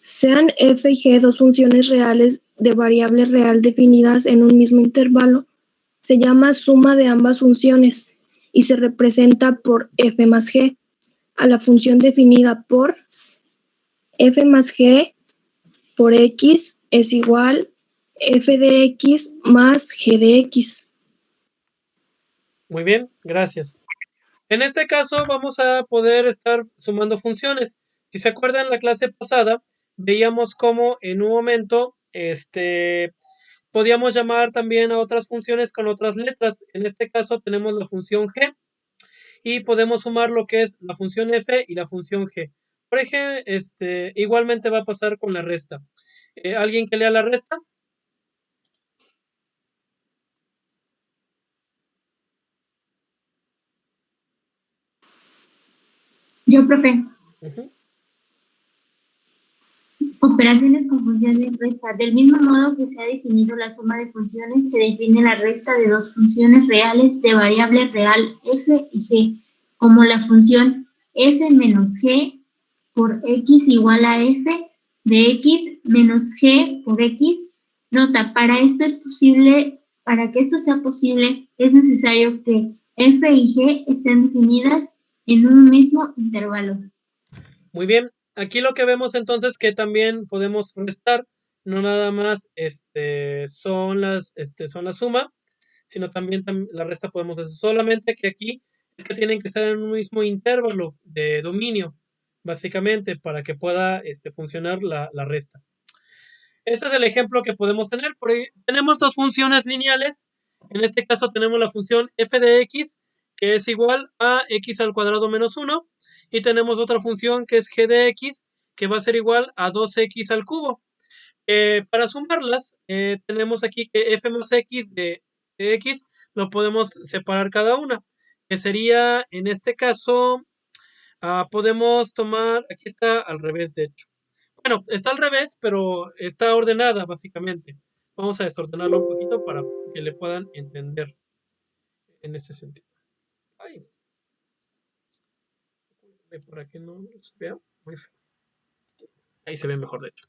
sean f y g dos funciones reales de variable real definidas en un mismo intervalo, se llama suma de ambas funciones y se representa por f más g a la función definida por f más g por x es igual f de x más g de x. Muy bien, gracias. En este caso vamos a poder estar sumando funciones. Si se acuerdan, en la clase pasada veíamos cómo en un momento podíamos llamar también a otras funciones con otras letras. En este caso tenemos la función g y podemos sumar lo que es la función f y la función g. Por ejemplo, igualmente va a pasar con la resta. ¿Alguien que lea la resta? Yo, profe. Uh-huh. Operaciones con funciones de resta. Del mismo modo que se ha definido la suma de funciones, se define la resta de dos funciones reales de variable real f y g, como la función f menos g por x igual a f de x menos g por x. Nota, para que esto sea posible, es necesario que f y g estén definidas en un mismo intervalo. Muy bien, aquí lo que vemos entonces que también podemos restar, no nada más son la suma, sino también la resta podemos hacer, solamente que aquí es que tienen que estar en un mismo intervalo de dominio, básicamente, para que pueda funcionar la resta. Este es el ejemplo que podemos tener. Tenemos dos funciones lineales. En este caso tenemos la función f de x, que es igual a x al cuadrado menos 1. Y tenemos otra función que es g de x, que va a ser igual a 2x al cubo. Para sumarlas, tenemos aquí que f más x de x lo podemos separar cada una. Que sería, en este caso, podemos tomar, aquí está al revés, de hecho. Bueno, está al revés, pero está ordenada, básicamente. Vamos a desordenarlo un poquito para que le puedan entender en este sentido. Ay. Para que no se vea muy feo. Ahí se ve mejor, de hecho.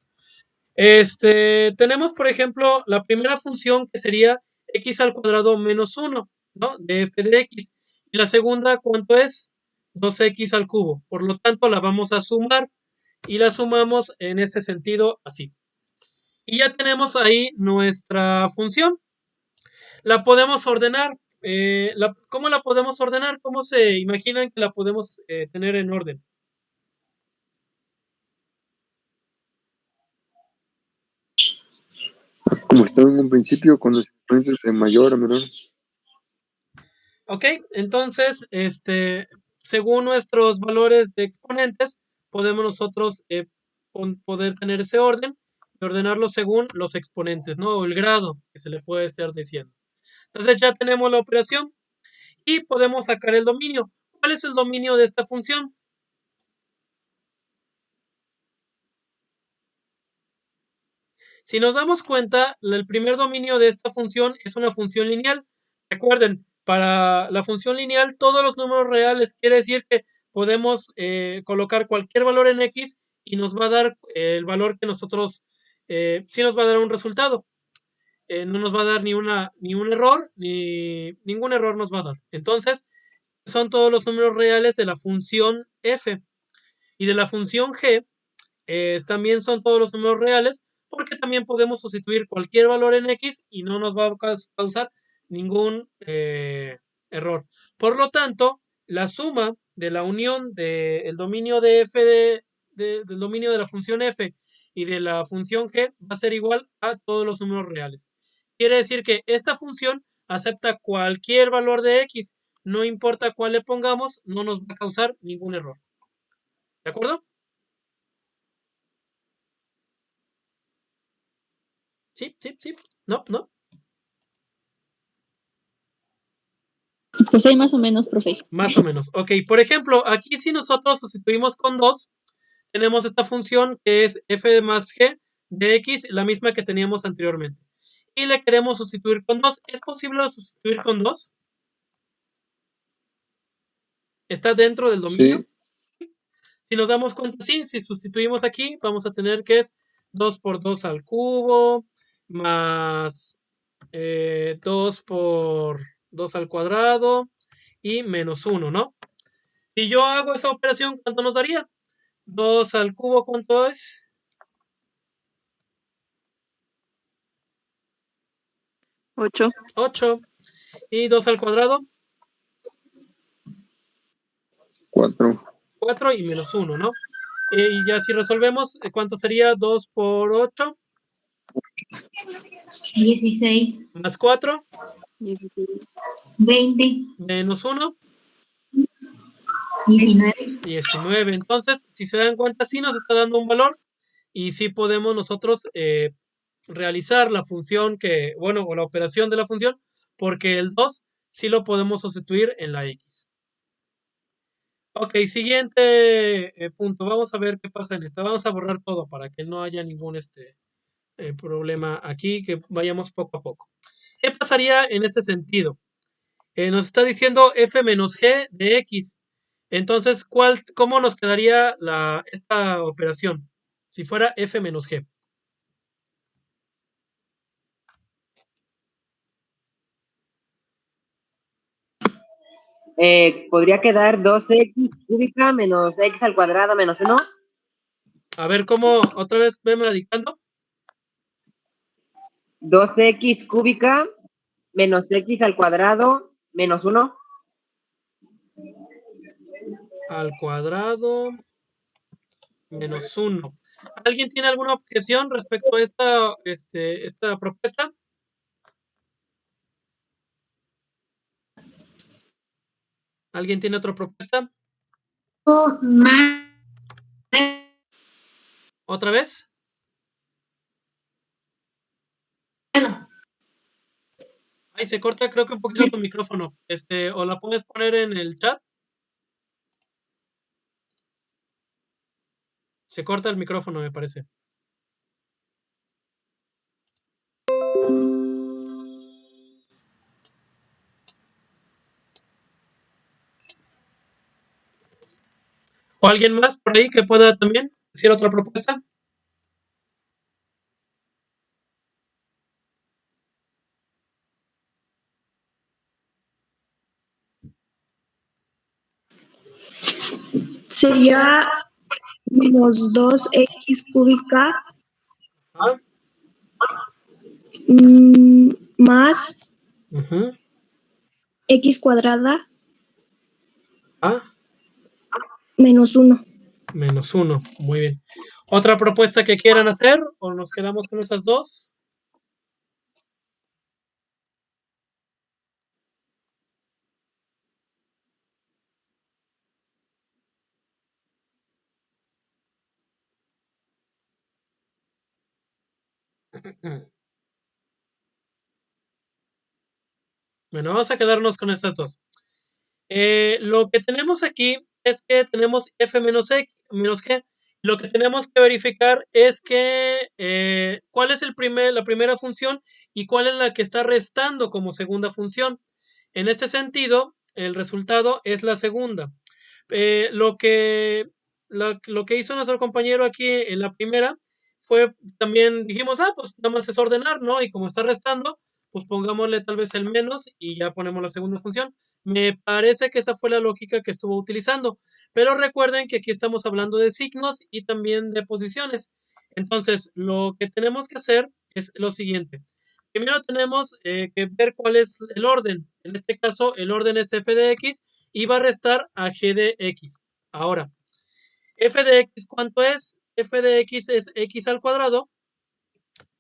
Tenemos, por ejemplo, la primera función que sería x al cuadrado menos 1, ¿no? De f de x. Y la segunda, ¿cuánto es? 2x al cubo. Por lo tanto, la vamos a sumar. Y la sumamos en este sentido así. Y ya tenemos ahí nuestra función. La podemos ordenar. ¿Cómo la podemos ordenar? ¿Cómo se imaginan que la podemos tener en orden? Como estaba en un principio, con los exponentes de mayor a menor. Ok, entonces, según nuestros valores de exponentes, podemos nosotros poder tener ese orden y ordenarlo según los exponentes, ¿no? O el grado que se le puede estar diciendo. Entonces ya tenemos la operación y podemos sacar el dominio. ¿Cuál es el dominio de esta función? Si nos damos cuenta, el primer dominio de esta función es una función lineal. Recuerden, para la función lineal, todos los números reales, quiere decir que podemos colocar cualquier valor en x y nos va a dar el valor que nosotros, sí nos va a dar un resultado. No nos va a dar ni un error, ni ningún error nos va a dar. Entonces, son todos los números reales de la función f. Y de la función g, también son todos los números reales, porque también podemos sustituir cualquier valor en x y no nos va a causar ningún error. Por lo tanto, la suma de la unión del dominio de f del dominio de la función f y de la función g va a ser igual a todos los números reales. Quiere decir que esta función acepta cualquier valor de x, no importa cuál le pongamos, no nos va a causar ningún error. ¿De acuerdo? Sí. No. Pues ahí más o menos, profe. Más o menos. Ok, por ejemplo, aquí si nosotros sustituimos con 2, tenemos esta función que es f más g de x, la misma que teníamos anteriormente. y le queremos sustituir con 2. ¿Es posible sustituir con 2? ¿Está dentro del dominio? Sí. Si nos damos cuenta, sí, si sustituimos aquí, vamos a tener que es 2 por 2 al cubo, más 2 por 2 al cuadrado, y menos 1, ¿no? Si yo hago esa operación, ¿cuánto nos daría? 2 al cubo, ¿cuánto es? 8. 8. ¿Y 2 al cuadrado? 4. 4 y menos 1, ¿no? Y ya si resolvemos, ¿cuánto sería 2 por 8? 16, Más 4, 16. 20, menos 1, 19. 19. Entonces, si se dan cuenta, sí nos está dando un valor y sí podemos nosotros realizar la función o la operación de la función, porque el 2 sí lo podemos sustituir en la X. Ok, siguiente punto. Vamos a ver qué pasa en esta. Vamos a borrar todo para que no haya ningún problema aquí, que vayamos poco a poco. ¿Qué pasaría en ese sentido? Nos está diciendo f menos g de x. Entonces, ¿cómo nos quedaría esta operación? Si fuera f menos g. Podría quedar 2x cúbica menos x al cuadrado menos 1. A ver, ¿cómo? Otra vez, veme dictando. 2x cúbica menos x al cuadrado menos 1. Al cuadrado menos 1. ¿Alguien tiene alguna objeción respecto a esta propuesta? ¿Alguien tiene otra propuesta? Más. ¿Otra vez? Ay, se corta, creo que un poquito tu micrófono. ¿O la puedes poner en el chat? Se corta el micrófono, me parece. ¿O alguien más por ahí que pueda también decir otra propuesta? Sería menos 2x cúbica Ah, más ujú. x cuadrada Ah, menos 1. menos 1. Muy bien. ¿Otra propuesta que quieran hacer? ¿O nos quedamos con esas dos? Bueno, vamos a quedarnos con estas dos. Lo que tenemos aquí es que tenemos f menos g. Lo que tenemos que verificar es que cuál es la primera función y cuál es la que está restando como segunda función. En este sentido, el resultado es la segunda. Lo que hizo nuestro compañero aquí en la primera fue también dijimos, pues nada más es ordenar, ¿no? Y como está restando, pues pongámosle tal vez el menos y ya ponemos la segunda función. Me parece que esa fue la lógica que estuvo utilizando, pero recuerden que aquí estamos hablando de signos y también de posiciones. Entonces, lo que tenemos que hacer es lo siguiente. Primero tenemos que ver cuál es el orden. En este caso, el orden es f de x y va a restar a g de x. Ahora, f de x, ¿cuánto es? F de x es x al cuadrado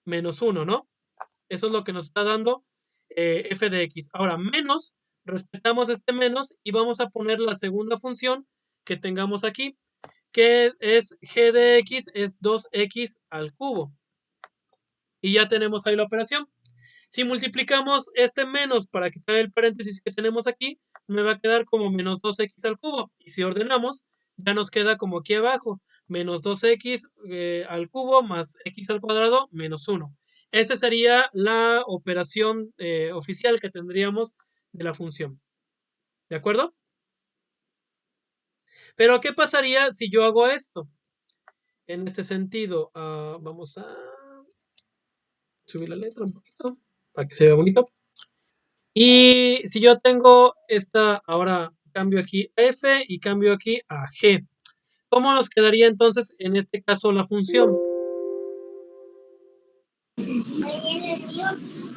menos 1, ¿no? Eso es lo que nos está dando f de x. Ahora, menos, respetamos este menos y vamos a poner la segunda función que tengamos aquí, que es g de x es 2x al cubo. Y ya tenemos ahí la operación. Si multiplicamos este menos para quitar el paréntesis que tenemos aquí, me va a quedar como menos 2x al cubo. Y si ordenamos, ya nos queda como aquí abajo, menos 2x al cubo más x al cuadrado menos 1. Esa sería la operación oficial que tendríamos de la función. ¿De acuerdo? Pero ¿qué pasaría si yo hago esto? En este sentido, vamos a subir la letra un poquito para que se vea bonito. Y si yo tengo esta, ahora cambio aquí a F y cambio aquí a G. ¿Cómo nos quedaría entonces en este caso la función?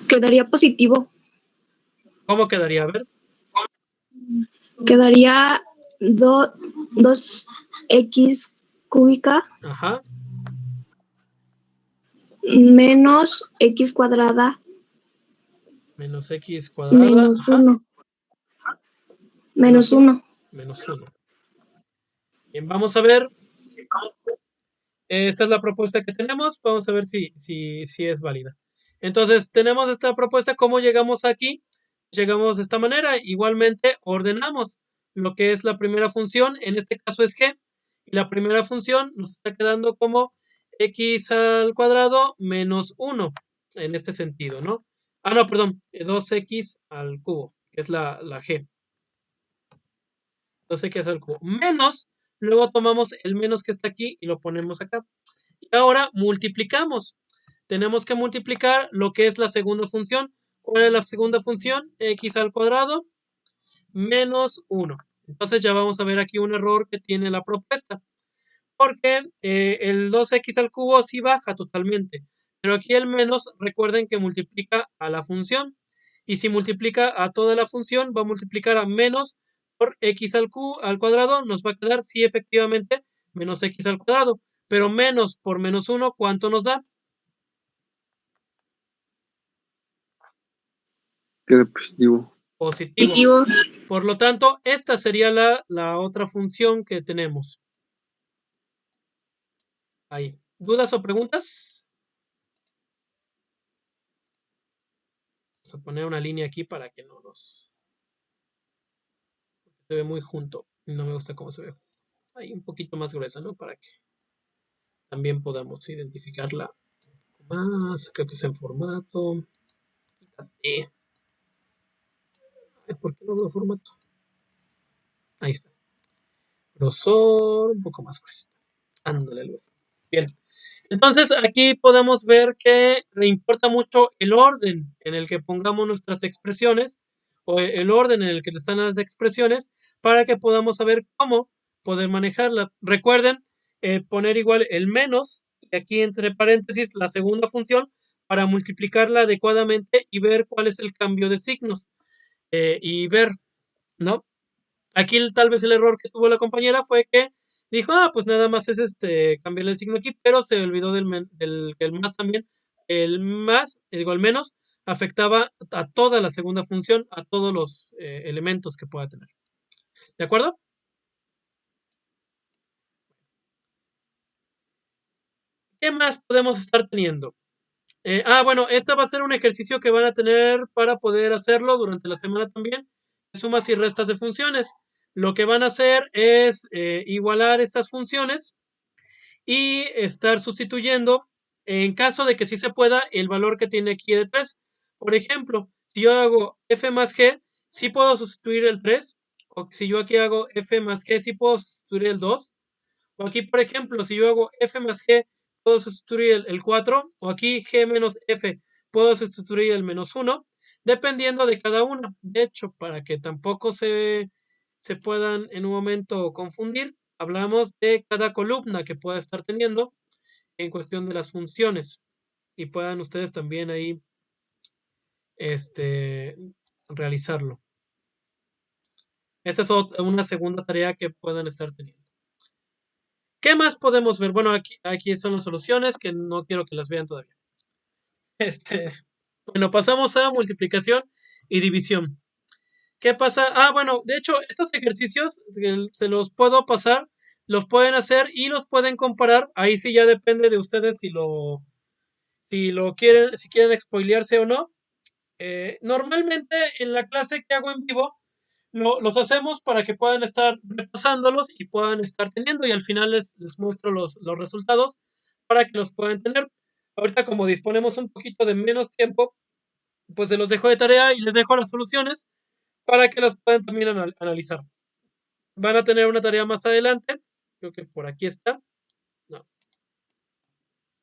Quedaría positivo. ¿Cómo quedaría? A ver. Quedaría 2x cúbica Ajá. menos x cuadrada Menos X cuadrada. menos Ajá. 1. Menos 1. Menos 1. Bien, vamos a ver. Esta es la propuesta que tenemos. Vamos a ver si es válida. Entonces, tenemos esta propuesta. ¿Cómo llegamos aquí? Llegamos de esta manera. Igualmente, ordenamos lo que es la primera función. En este caso es g. Y la primera función nos está quedando como x al cuadrado menos 1. En este sentido, ¿no? No, perdón. 2x al cubo, que es la g. 2x al cubo. Menos. Luego tomamos el menos que está aquí y lo ponemos acá. Y ahora multiplicamos. Tenemos que multiplicar lo que es la segunda función. ¿Cuál es la segunda función? X al cuadrado menos 1. Entonces ya vamos a ver aquí un error que tiene la propuesta. Porque el 2x al cubo sí baja totalmente. Pero aquí el menos, recuerden que multiplica a la función. Y si multiplica a toda la función, va a multiplicar a menos por x al cuadrado. Nos va a quedar, sí, efectivamente, menos x al cuadrado. Pero menos por menos 1, ¿cuánto nos da? Queda positivo. Positivo. Por lo tanto, esta sería la otra función que tenemos. Ahí. ¿Dudas o preguntas? Vamos a poner una línea aquí para que no nos... Se ve muy junto. No me gusta cómo se ve. Ahí un poquito más gruesa, ¿no? Para que también podamos identificarla más. Creo que es en formato. Quítate. ¿Por qué no veo formato? Ahí está. Grosor, un poco más grueso. Ándale, el grosor. Bien. Entonces aquí podemos ver que le importa mucho el orden en el que pongamos nuestras expresiones o el orden en el que están las expresiones para que podamos saber cómo poder manejarla. Recuerden poner igual el menos y aquí entre paréntesis la segunda función para multiplicarla adecuadamente y ver cuál es el cambio de signos y ver, ¿no? Aquí tal vez el error que tuvo la compañera fue que dijo, pues nada más es cambiarle el signo aquí, pero se olvidó que el más también, el más, digo, el menos, afectaba a toda la segunda función, a todos los elementos que pueda tener. ¿De acuerdo? ¿Qué más podemos estar teniendo? Bueno, este va a ser un ejercicio que van a tener para poder hacerlo durante la semana también, sumas y restas de funciones. Lo que van a hacer es igualar estas funciones y estar sustituyendo, en caso de que sí se pueda, el valor que tiene aquí de 3. Por ejemplo, si yo hago f más g, sí puedo sustituir el 3. O si yo aquí hago f más g, sí puedo sustituir el 2. O aquí, por ejemplo, si yo hago f más g, puedo sustituir el 4. O aquí g menos f, puedo sustituir el menos 1. Dependiendo de cada una. De hecho, para que tampoco se puedan en un momento confundir, hablamos de cada columna que pueda estar teniendo en cuestión de las funciones y puedan ustedes también ahí realizarlo. Esta es una segunda tarea que puedan estar teniendo. ¿Qué más podemos ver? Bueno, aquí son las soluciones que no quiero que las vean todavía. Bueno, pasamos a multiplicación y división. ¿Qué pasa? Bueno, de hecho, estos ejercicios se los puedo pasar, los pueden hacer y los pueden comparar. Ahí sí ya depende de ustedes si lo quieren, si quieren spoilearse o no. Normalmente en la clase que hago en vivo, los hacemos para que puedan estar repasándolos y puedan estar teniendo y al final les muestro los resultados para que los puedan tener. Ahorita como disponemos un poquito de menos tiempo, pues se los dejo de tarea y les dejo las soluciones para que las puedan también analizar. Van a tener una tarea más adelante, creo que por aquí está. No.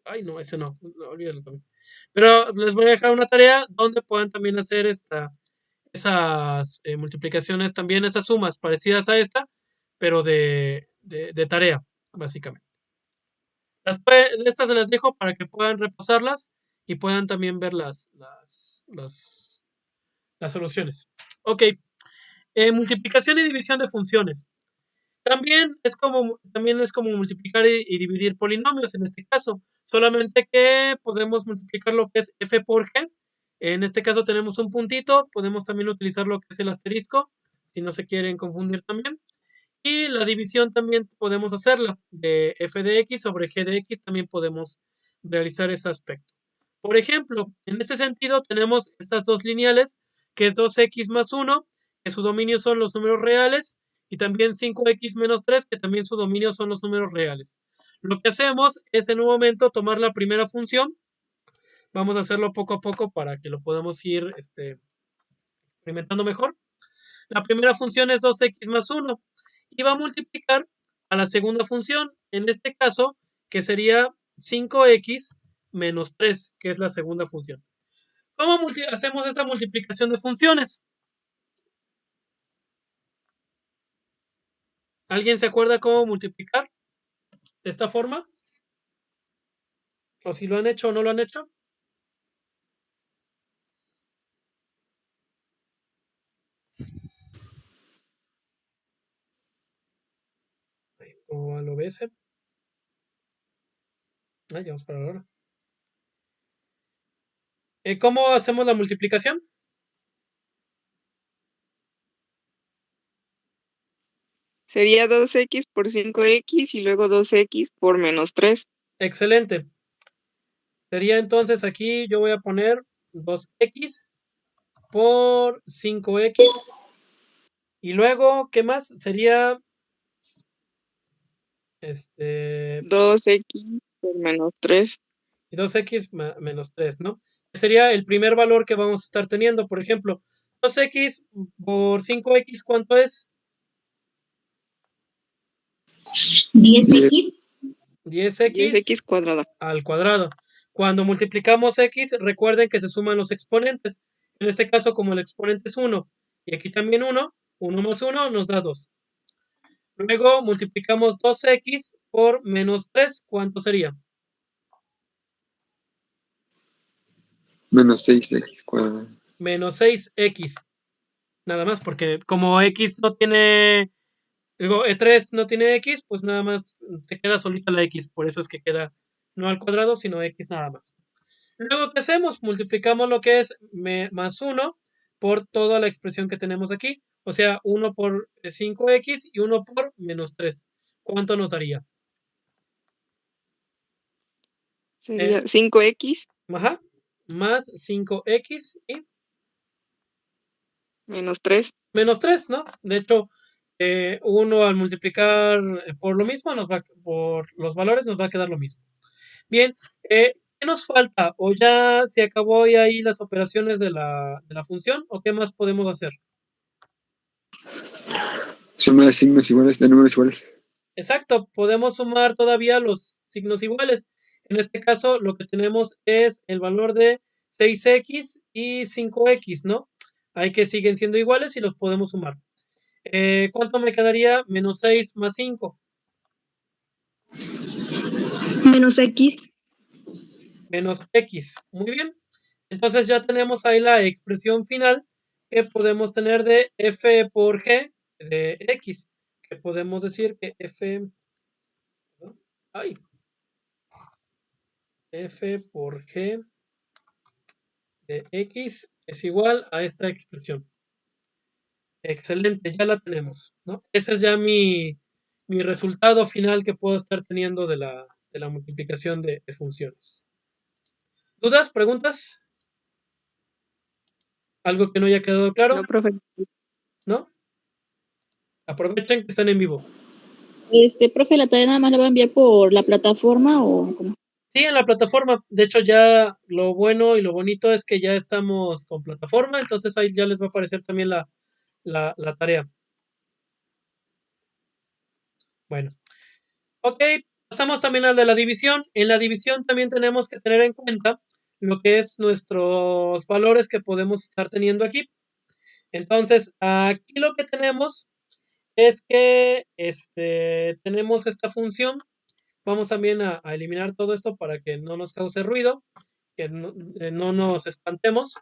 Ay, no, ese no, olvídalo también. Pero les voy a dejar una tarea donde puedan también hacer esas multiplicaciones, también esas sumas parecidas a esta, pero de tarea, básicamente. Estas se las dejo para que puedan repasarlas y puedan también ver las soluciones. Ok, multiplicación y división de funciones. También es como multiplicar y dividir polinomios en este caso, solamente que podemos multiplicar lo que es f por g. En este caso tenemos un puntito, podemos también utilizar lo que es el asterisco, si no se quieren confundir también. Y la división también podemos hacerla, de f de x sobre g de x, también podemos realizar ese aspecto. Por ejemplo, en ese sentido tenemos estas dos lineales, que es 2x más 1, que su dominio son los números reales, y también 5x menos 3, que también su dominio son los números reales. Lo que hacemos es en un momento tomar la primera función. Vamos a hacerlo poco a poco para que lo podamos ir experimentando mejor. La primera función es 2x más 1 y va a multiplicar a la segunda función, en este caso, que sería 5x menos 3, que es la segunda función. ¿Cómo hacemos esta multiplicación de funciones? ¿Alguien se acuerda cómo multiplicar de esta forma? ¿O si lo han hecho o no lo han hecho? ¿O al OBS? Ya vamos para ahora. ¿Cómo hacemos la multiplicación? Sería 2x por 5x y luego 2x por menos 3. Excelente. Sería entonces aquí, yo voy a poner 2x por 5x. Y luego, ¿qué más? Sería 2x por menos 3. y 2x menos 3, ¿no? Sería el primer valor que vamos a estar teniendo. Por ejemplo, 2x por 5x, ¿cuánto es? 10x. 10x cuadrada. al cuadrado. Cuando multiplicamos x, recuerden que se suman los exponentes. En este caso, como el exponente es 1 y aquí también 1, 1 más 1 nos da 2. Luego multiplicamos 2x por menos 3, ¿cuánto sería? Menos 6x cuadrado. Menos 6x. Nada más, porque como x no tiene, digo, E3 no tiene x, pues nada más se queda solita la x. Por eso es que queda no al cuadrado, sino x nada más. Luego, ¿qué hacemos? Multiplicamos lo que es más 1 por toda la expresión que tenemos aquí. O sea, 1 por 5x y 1 por menos 3. ¿Cuánto nos daría? Sería 5x Ajá. Más 5x y menos 3. menos 3, ¿no? De hecho, 1 al multiplicar por lo mismo, por los valores, nos va a quedar lo mismo. Bien, ¿qué nos falta? ¿O ya se acabó ahí las operaciones de la función? ¿O qué más podemos hacer? Suma de signos iguales, de números iguales. Exacto, podemos sumar todavía los signos iguales. En este caso, lo que tenemos es el valor de 6x y 5x, ¿no? Hay que siguen siendo iguales y los podemos sumar. ¿Cuánto me quedaría? Menos 6 más 5. Menos x. Menos x. Muy bien. Entonces ya tenemos ahí la expresión final que podemos tener de f por g de x. Que podemos decir que f por g de x es igual a esta expresión. Excelente, ya la tenemos, ¿no? Ese es ya mi resultado final que puedo estar teniendo de la multiplicación de funciones. ¿Dudas? ¿Preguntas? ¿Algo que no haya quedado claro? No, profe. ¿No? Aprovechen que están en vivo. Profe, ¿la tarea nada más la va a enviar por la plataforma o cómo? Sí, en la plataforma. De hecho, ya lo bueno y lo bonito es que ya estamos con plataforma, entonces ahí ya les va a aparecer también la tarea. Bueno, ok, pasamos también al de la división. En la división también tenemos que tener en cuenta lo que es nuestros valores que podemos estar teniendo aquí. Entonces, aquí lo que tenemos es que tenemos esta función. Vamos también a eliminar todo esto para que no nos cause ruido, que no nos espantemos.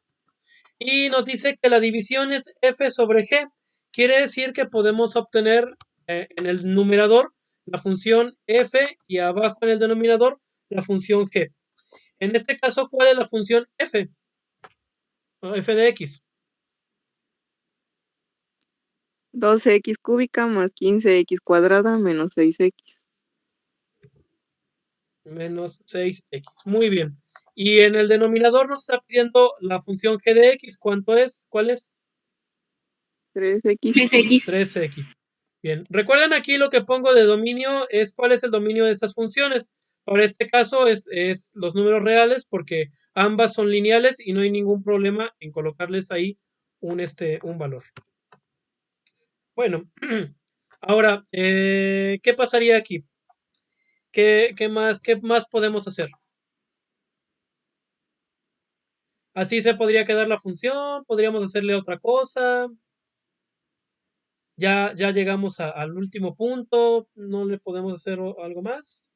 Y nos dice que la división es f sobre g. Quiere decir que podemos obtener en el numerador la función f y abajo en el denominador la función g. En este caso, ¿cuál es la función f? F de x. 12x cúbica más 15x cuadrada menos 6x. Menos 6x. Muy bien. Y en el denominador nos está pidiendo la función g de x. ¿Cuánto es? ¿Cuál es? 3x. 3x. 3x. Bien. Recuerden aquí lo que pongo de dominio es cuál es el dominio de estas funciones. Para este caso es los números reales porque ambas son lineales y no hay ningún problema en colocarles ahí un valor. Bueno, ahora, ¿qué pasaría aquí? ¿Qué más podemos hacer? Así se podría quedar la función, podríamos hacerle otra cosa. Ya llegamos al último punto, no le podemos hacer algo más.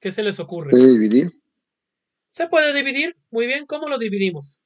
¿Qué se les ocurre? ¿Puede dividir? Se puede dividir, muy bien, ¿cómo lo dividimos?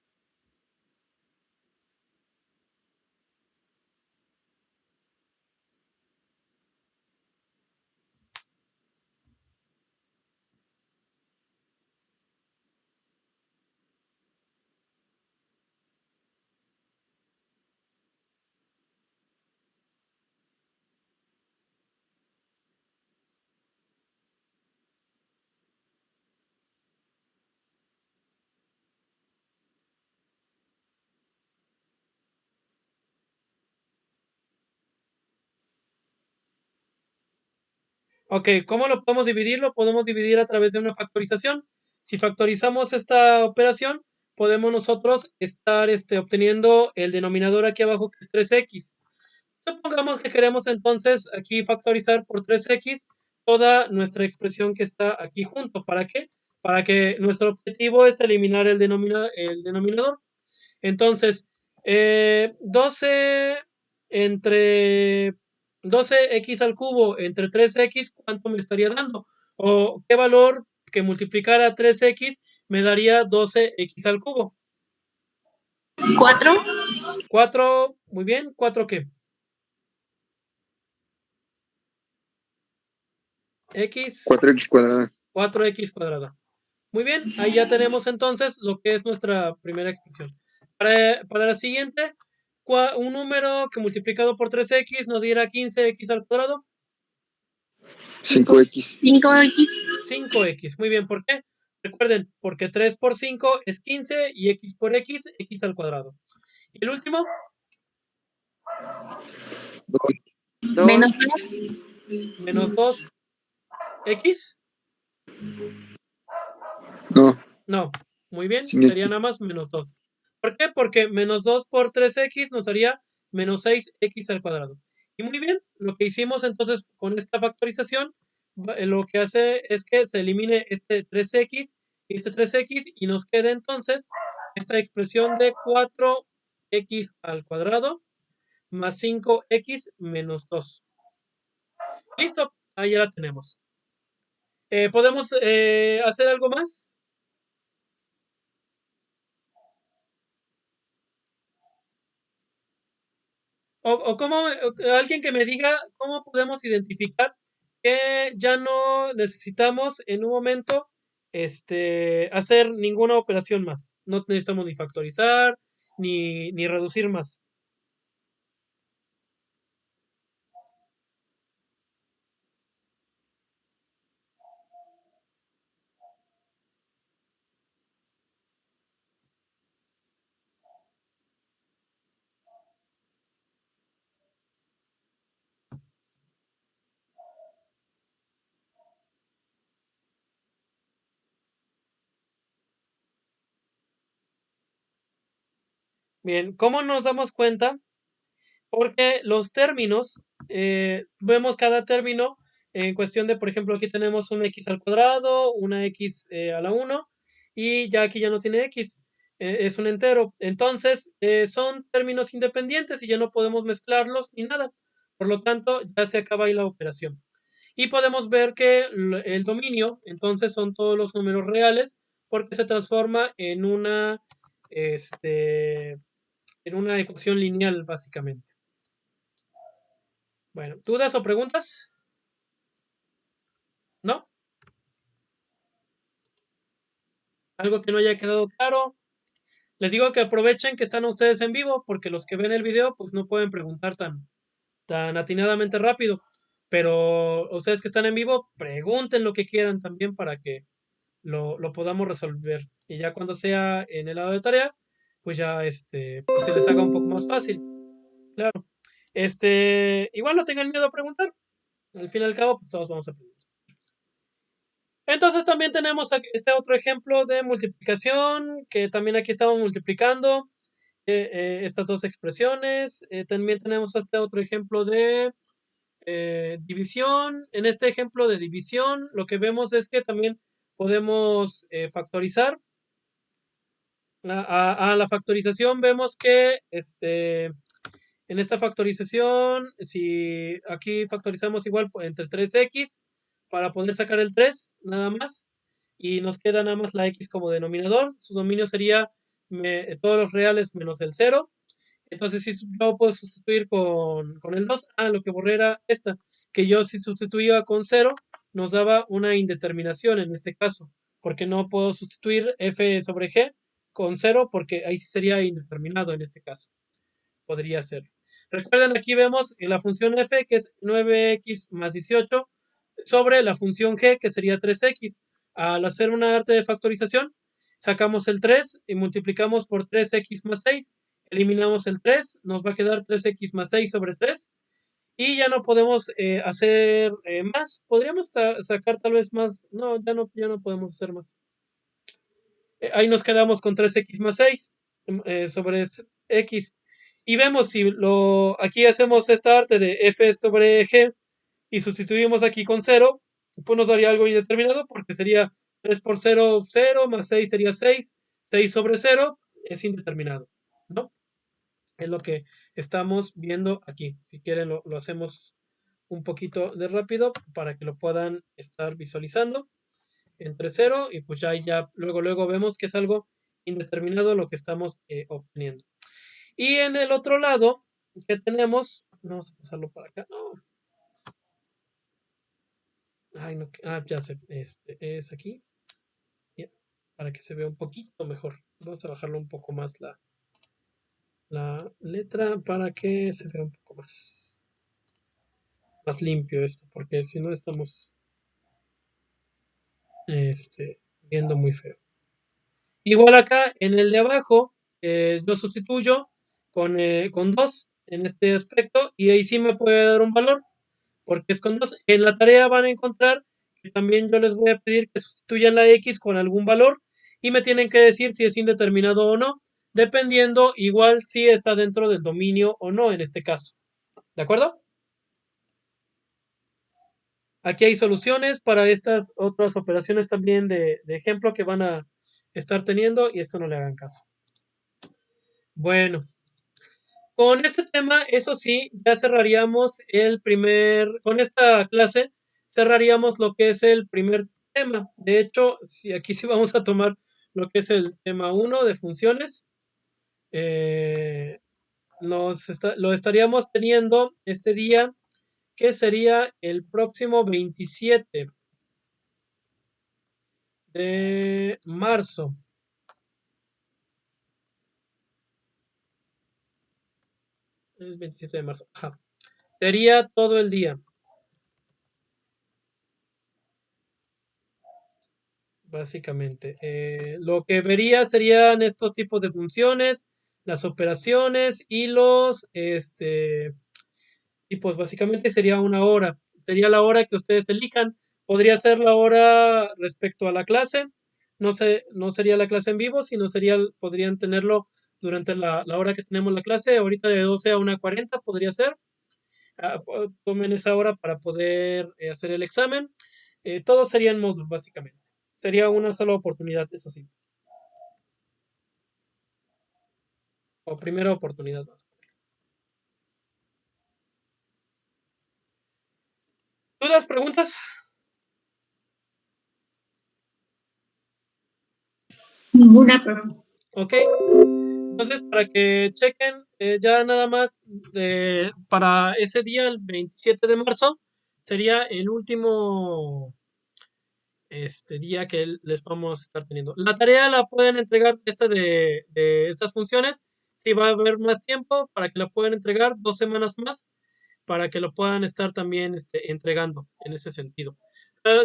Ok, ¿cómo lo podemos dividir? Lo podemos dividir a través de una factorización. Si factorizamos esta operación, podemos nosotros estar obteniendo el denominador aquí abajo que es 3x. Supongamos que queremos entonces aquí factorizar por 3x toda nuestra expresión que está aquí junto. ¿Para qué? Para que nuestro objetivo es eliminar el denominador. Entonces, 12 entre 12x al cubo entre 3x, ¿cuánto me estaría dando? ¿O qué valor que multiplicara 3x me daría 12x al cubo? 4. 4, muy bien, ¿4 qué? X, 4x cuadrada. 4x cuadrada. Muy bien, ahí ya tenemos entonces lo que es nuestra primera expresión. Para la siguiente, un número que multiplicado por 3x nos diera 15x al cuadrado. 5x. 5x. 5x, muy bien, ¿por qué? Recuerden, porque 3 por 5 es 15 y x por x, x al cuadrado. ¿Y el último? 2. Menos 2. Menos 2x. No. No, muy bien, Sin sería x. nada más menos 2. ¿Por qué? Porque menos 2 por 3x nos daría menos 6x al cuadrado. Y muy bien, lo que hicimos entonces con esta factorización, lo que hace es que se elimine este 3x y este 3x y nos queda entonces esta expresión de 4x al cuadrado más 5x menos 2. Listo, ahí ya la tenemos. ¿Podemos hacer algo más? O alguien que me diga cómo podemos identificar que ya no necesitamos en un momento hacer ninguna operación más. No necesitamos ni factorizar ni reducir más. Bien, ¿cómo nos damos cuenta? Porque los términos, vemos cada término en cuestión de, por ejemplo, aquí tenemos un x al cuadrado, una x a la 1, y ya aquí ya no tiene x, es un entero. Entonces, son términos independientes y ya no podemos mezclarlos ni nada. Por lo tanto, ya se acaba ahí la operación. Y podemos ver que el dominio, entonces, son todos los números reales, porque se transforma en una ecuación lineal, básicamente. Bueno, ¿dudas o preguntas? ¿No? ¿Algo que no haya quedado claro? Les digo que aprovechen que están ustedes en vivo, porque los que ven el video, pues no pueden preguntar tan atinadamente rápido. Pero ustedes que están en vivo, pregunten lo que quieran también para que lo podamos resolver. Y ya cuando sea en el lado de tareas, pues ya pues se les haga un poco más fácil. Claro. Igual no tengan miedo a preguntar. Al fin y al cabo, pues todos vamos a preguntar. Entonces también tenemos este otro ejemplo de multiplicación, que también aquí estamos multiplicando estas dos expresiones. También tenemos este otro ejemplo de división. En este ejemplo de división, lo que vemos es que también podemos factorizar. A la factorización vemos que en esta factorización, si aquí factorizamos igual entre 3x para poder sacar el 3, nada más, y nos queda nada más la x como denominador, su dominio sería todos los reales menos el 0. Entonces, si yo puedo sustituir con el 2, lo que borré era esta, que yo si sustituía con 0, nos daba una indeterminación en este caso, porque no puedo sustituir f sobre g con 0, porque ahí sí sería indeterminado en este caso. Podría ser. Recuerden, aquí vemos la función f, que es 9x más 18, sobre la función g, que sería 3x. Al hacer una arte de factorización, sacamos el 3 y multiplicamos por 3x más 6. Eliminamos el 3, nos va a quedar 3x más 6 sobre 3. Y ya no podemos hacer más. Podríamos sacar tal vez más. No, ya no podemos hacer más. Ahí nos quedamos con 3x más 6 sobre x. Y vemos si aquí hacemos esta arte de f sobre g y sustituimos aquí con 0, pues nos daría algo indeterminado porque sería 3 por 0, 0, más 6 sería 6, 6 sobre 0 es indeterminado, ¿no? Es lo que estamos viendo aquí. Si quieren lo hacemos un poquito de rápido para que lo puedan estar visualizando entre 0 y pues ya luego vemos que es algo indeterminado lo que estamos obteniendo. Y en el otro lado que tenemos, vamos a pasarlo para acá, no. Ay, no, ya sé, es aquí, ya, para que se vea un poquito mejor. Vamos a bajarlo un poco más la letra para que se vea un poco más limpio esto, porque si no estamos viendo muy feo. Igual acá en el de abajo, yo sustituyo con 2 en este aspecto y ahí sí me puede dar un valor, porque es con 2. En la tarea van a encontrar que también yo les voy a pedir que sustituyan la x con algún valor y me tienen que decir si es indeterminado o no, dependiendo igual si está dentro del dominio o no en este caso. ¿De acuerdo? Aquí hay soluciones para estas otras operaciones también de ejemplo que van a estar teniendo y esto no le hagan caso. Bueno, con este tema, eso sí, ya cerraríamos con esta clase, cerraríamos lo que es el primer tema. De hecho, si aquí sí vamos a tomar lo que es el tema 1 de funciones, lo estaríamos teniendo este día, que sería el próximo 27 de marzo. El 27 de marzo. Ajá. Sería todo el día. Básicamente. Lo que vería serían estos tipos de funciones, las operaciones y y pues básicamente sería una hora. Sería la hora que ustedes elijan. Podría ser la hora respecto a la clase. No sería la clase en vivo, sino podrían tenerlo durante la hora que tenemos la clase, ahorita de 12 a 1:40 podría ser. Tomen esa hora para poder hacer el examen. Todos serían módulos, básicamente. Sería una sola oportunidad, eso sí. O primera oportunidad. ¿Dudas, preguntas? Ninguna, profe. Ok. Entonces, para que chequen, ya nada más para ese día, el 27 de marzo, sería el último día que les vamos a estar teniendo. La tarea la pueden entregar de estas funciones. Si va a haber más tiempo, para que la puedan entregar 2 semanas más, para que lo puedan estar también entregando en ese sentido.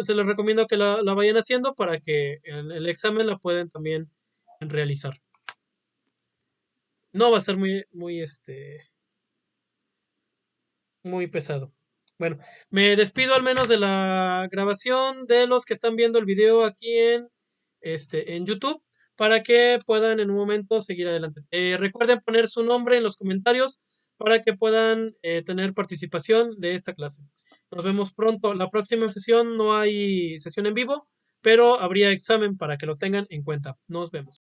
Se les recomiendo que la vayan haciendo para que el examen la pueden también realizar. No va a ser muy pesado. Bueno, me despido al menos de la grabación de los que están viendo el video aquí en YouTube para que puedan en un momento seguir adelante. Recuerden poner su nombre en los comentarios para que puedan tener participación de esta clase. Nos vemos pronto. La próxima sesión no hay sesión en vivo, pero habría examen para que lo tengan en cuenta. Nos vemos.